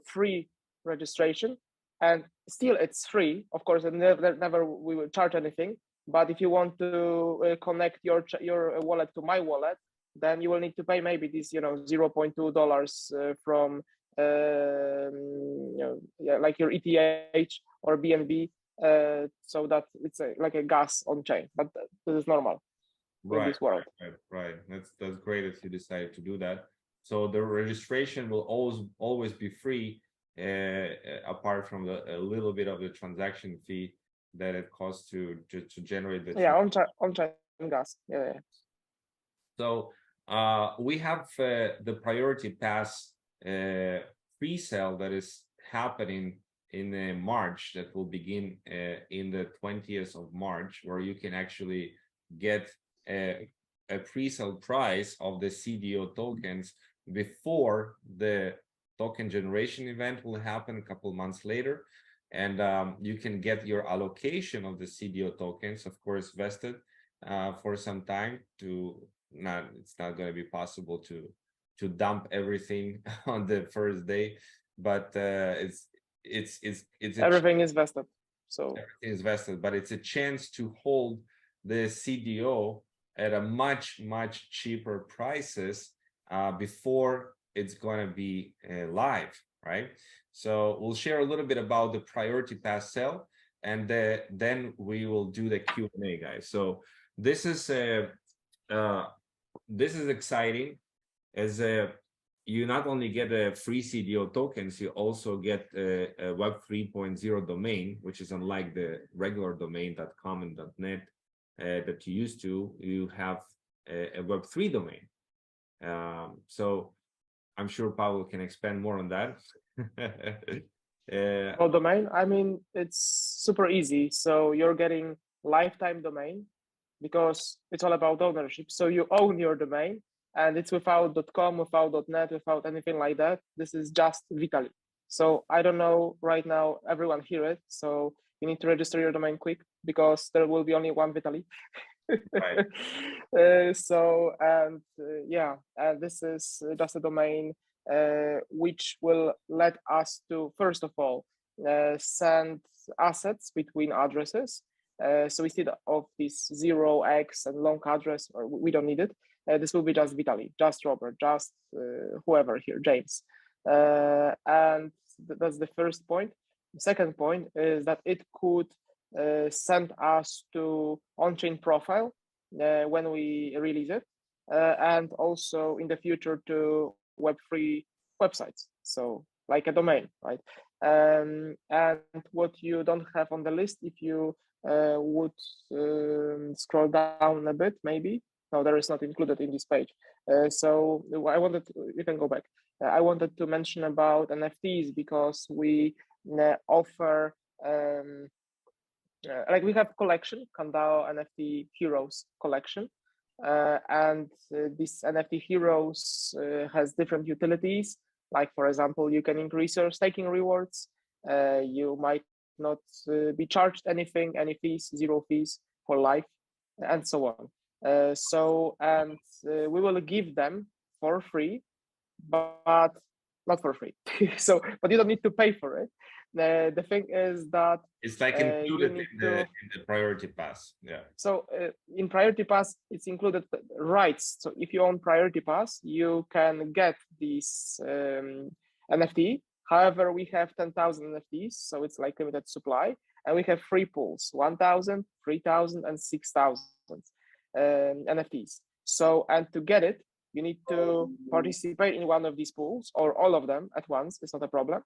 free registration, and still it's free, of course, and never we will charge anything. But if you want to connect your wallet to my wallet, then you will need to pay maybe this $0.2 from like your ETH or BNB, so that it's like a gas on chain. But this is normal in this world. Right. That's great if you decided to do that. So the registration will always be free, apart from a little bit of the transaction fee that it costs to generate the on-chain gas. Yeah. So we have the priority pass pre-sale that is happening in March, that will begin in the 20th of March, where you can actually get a pre-sale price of the CDO tokens before the token generation event will happen a couple months later. And you can get your allocation of the CDO tokens, of course, vested for some time. It's not going to be possible to dump everything on the first day, but everything is vested. So everything is vested, but it's a chance to hold the CDO at a much cheaper prices before it's going to be live, right? So we'll share a little bit about the priority pass sale, and then we will do the Q&A, guys. So this is exciting, as you not only get a free CDO tokens, you also get a Web 3.0 domain, which is unlike the regular domain .com and .net that you used to. You have a Web 3 domain. So I'm sure Pavel can expand more on that. domain, I mean, it's super easy. So you're getting lifetime domain because it's all about ownership. So you own your domain, and it's without .com, without .net, without anything like that. This is just Vitalik. So I don't know right now, everyone hear it. So you need to register your domain quick, because there will be only one Vitalik. Right. This is just a domain which will let us to, first of all, send assets between addresses. So instead of this 0x and long address, or we don't need it. This will be just Vitaly, just Robert, just whoever here, James. And that's the first point. The second point is that it could send us to on-chain profile when we release it. and also in the future to Web3 websites. So like a domain, right? And what you don't have on the list, if you would scroll down a bit, maybe. No, there is not included in this page. So I wanted to, you can go back. I wanted to mention about NFTs because we offer like we have collection, Candao NFT Heroes collection, and this NFT Heroes has different utilities. Like for example, you can increase your staking rewards. You might not be charged anything, any fees, zero fees for life, and so on. We will give them for free, but not for free. So, but you don't need to pay for it. The thing is that It's like included in the priority pass. Yeah. So in priority pass, it's included rights. So if you own priority pass, you can get this NFT. However, we have 10,000 NFTs, so it's like limited supply, and we have free pools: 1,000, 3,000, and 6,000 NFTs. So, and to get it, you need to participate in one of these pools or all of them at once. It's not a problem.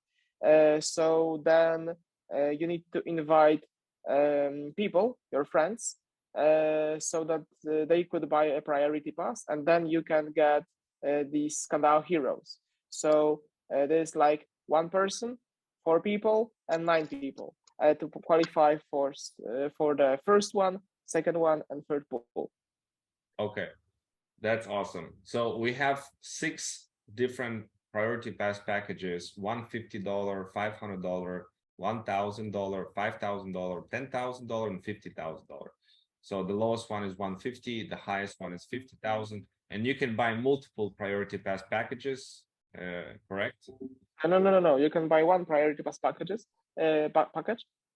So then you need to invite people, your friends, so that they could buy a priority pass, and then you can get these Candao heroes. So there's like 1 person, 4 people, and 9 people to qualify for the first one, second one, and third pool. Okay, that's awesome. So we have 6 different priority pass packages: $150, $500, $1,000, $5,000, $10,000, and $50,000. So the lowest one is 150, the highest one is 50,000, and you can buy multiple priority pass packages. Correct? No. You can buy 1 priority pass package,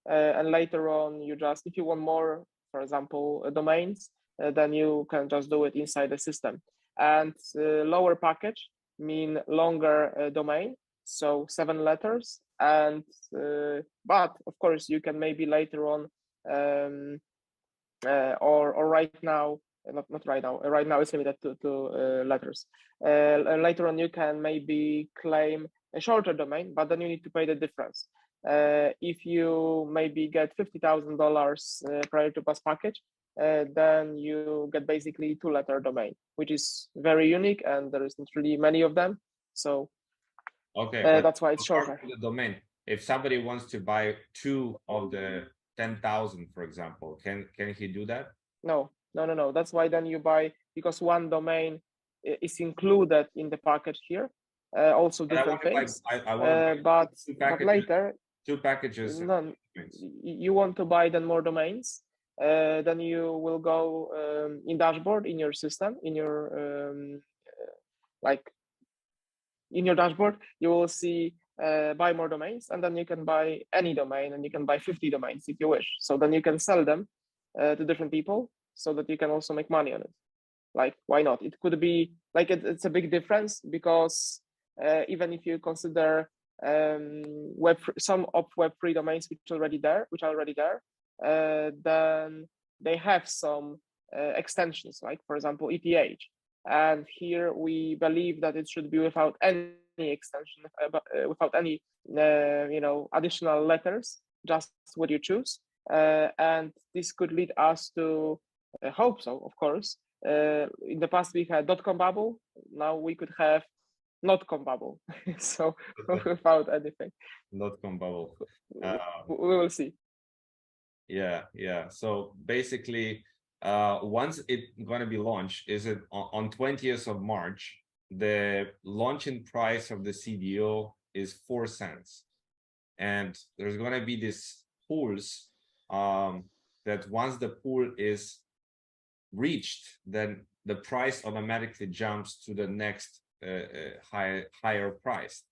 and later on, you just, if you want more, for example, domains, then you can just do it inside the system. And lower package mean longer domain, so 7 letters. And but of course, you can maybe later on, or right now, not right now. Right now, it's limited to letters. Later on, you can maybe claim a shorter domain, but then you need to pay the difference. If you maybe get $50,000 priority pass package, then you get basically 2-letter domain, which is very unique, and there isn't really many of them. So okay, that's why it's shorter. The domain. If somebody wants to buy 2 of the 10,000, for example, can he do that? No. That's why then you buy, because 1 domain is included in the package here. Also different things. But later, 2 packages. No, you want to buy then more domains. Then you will go in dashboard in your system, in your in your dashboard, you will see buy more domains, and then you can buy any domain, and you can buy 50 domains if you wish. So then you can sell them to different people, so that you can also make money on it. Like, why not? It could be like it's a big difference, because even if you consider some of Web3 domains which are already there, then they have some extensions, like for example ETH. And here we believe that it should be without any extension, without any additional letters, just what you choose. And this could lead us to hope so, of course. In the past we had .com bubble. Now we could have .com bubble. So without anything. .com bubble. We will see. Yeah. So basically, once it's going to be launched, is it on 20th of March, the launching price of the CDO is 4 cents. And there's going to be this pools that once the pool is reached, then the price automatically jumps to the next higher price.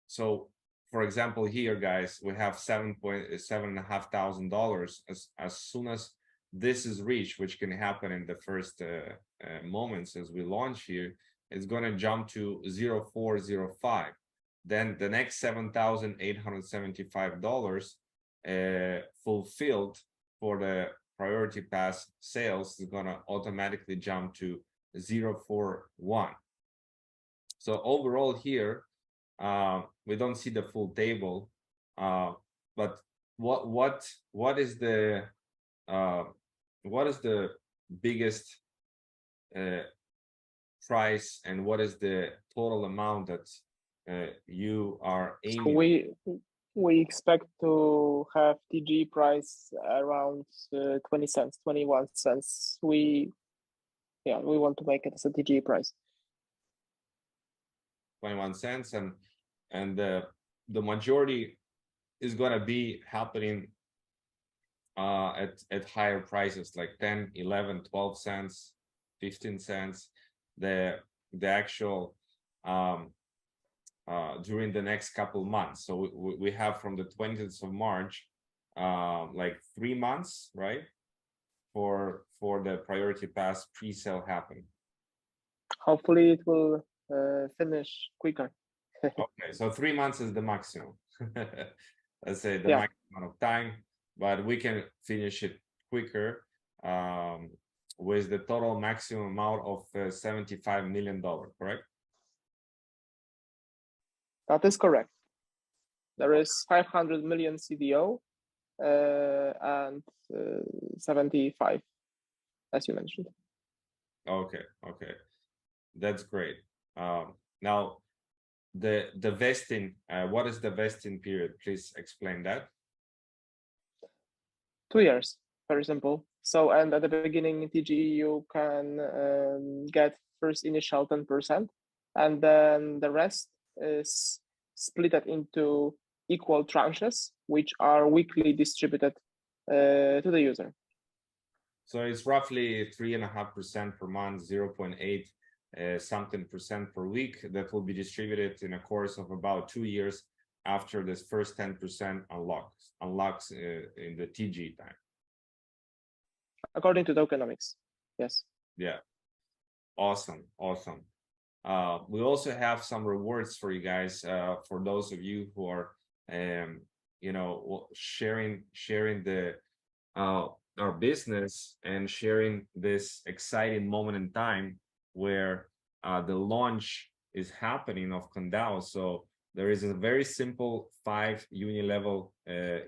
So for example, here, guys, we have $7,500. As soon as this is reached, which can happen in the first moments as we launch here, it's going to jump to 0.405. Then the next $7,875 fulfilled for the priority pass sales is going to automatically jump to 041. So overall here, we don't see the full table, but what is the biggest price, and what is the total amount that you are So aiming? we expect to have TG price around 20 cents, 21 cents. We want to make it as a TG price. 21 cents, and the majority is going to be happening at higher prices, like 10, 11, 12 cents, 15 cents. The actual during the next couple months. So we have from the 20th of March, like 3 months, right? For the priority pass pre-sale happen. Hopefully it will finish quicker. Okay, so 3 months is the maximum. Let's say the Yeah. maximum amount of time, but we can finish it quicker with the total maximum amount of $75 million, correct? That is correct. There is 500 million CDO and 75, as you mentioned. Okay, that's great. Now, the vesting, what is the vesting period? Please explain that. 2 years, very simple. So, and at the beginning, TG, you can get first initial 10%, and then the rest is split into equal tranches, which are weekly distributed to the user. So it's roughly 3.5% per month, 0.8 something percent per week that will be distributed in a course of about 2 years after this first 10% unlocks in the TG time. According to tokenomics, yes. Yeah, awesome. We also have some rewards for you guys, for those of you who are, sharing the our business and sharing this exciting moment in time where the launch is happening of Candao. So there is a very simple 5 uni level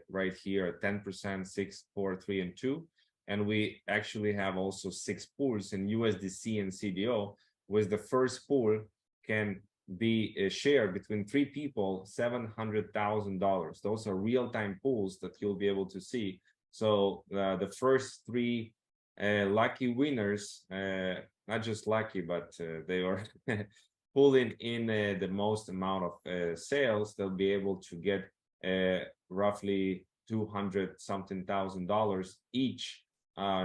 right here, 10%, 6, 4, 3, and 2. And we actually have also 6 pools in USDC and CDO, with the first pool can be shared between 3 people, $700,000. Those are real-time pools that you'll be able to see. So the first 3 lucky winners, not just lucky, but they are pulling in the most amount of sales, they'll be able to get roughly $200-something thousand each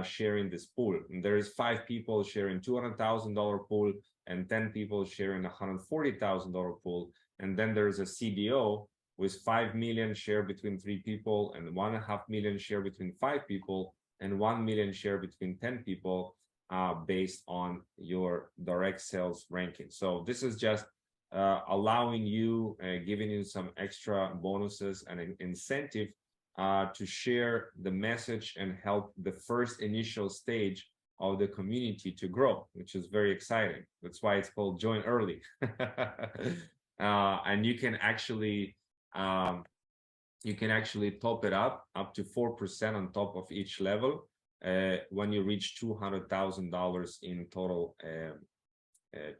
sharing this pool. And there is 5 people sharing $200,000 pool and 10 people sharing $140,000 pool. And then there's a CDO with 5 million share between 3 people and 1.5 million share between 5 people and 1 million share between 10 people based on your direct sales ranking. So this is just allowing you, giving you some extra bonuses and an incentive to share the message and help the first initial stage of the community to grow, which is very exciting. That's why it's called Join Early. And you can actually top it up to 4% on top of each level when you reach $200,000 in total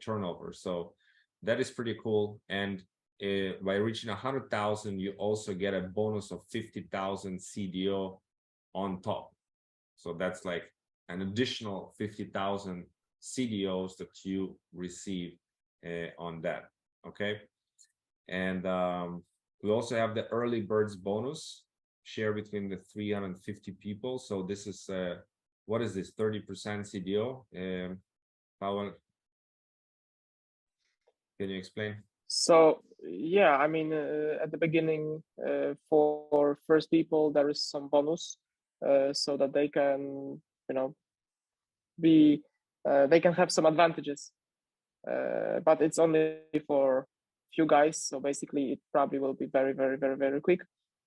turnover. So that is pretty cool. And by reaching 100,000, you also get a bonus of 50,000 CDO on top. So that's like an additional 50,000 CDOs that you receive on that. Okay. And we also have the early birds bonus share between the 350 people. So this is what is this, 30% CDO? Pavel, can you explain? So yeah, I mean, at the beginning, for first people, there is some bonus, so that they can, they can have some advantages. But it's only for few guys, so basically it probably will be very, very, very, very quick,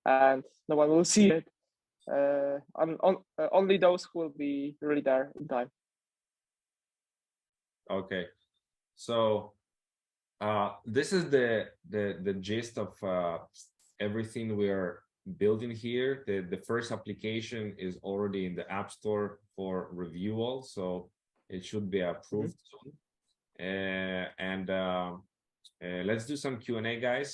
and no one will see it. only those who will be really there in time. Okay, so this is the gist of everything we are building here. The first application is already in the App Store for review, so it should be approved soon. And let's do some Q&A, guys.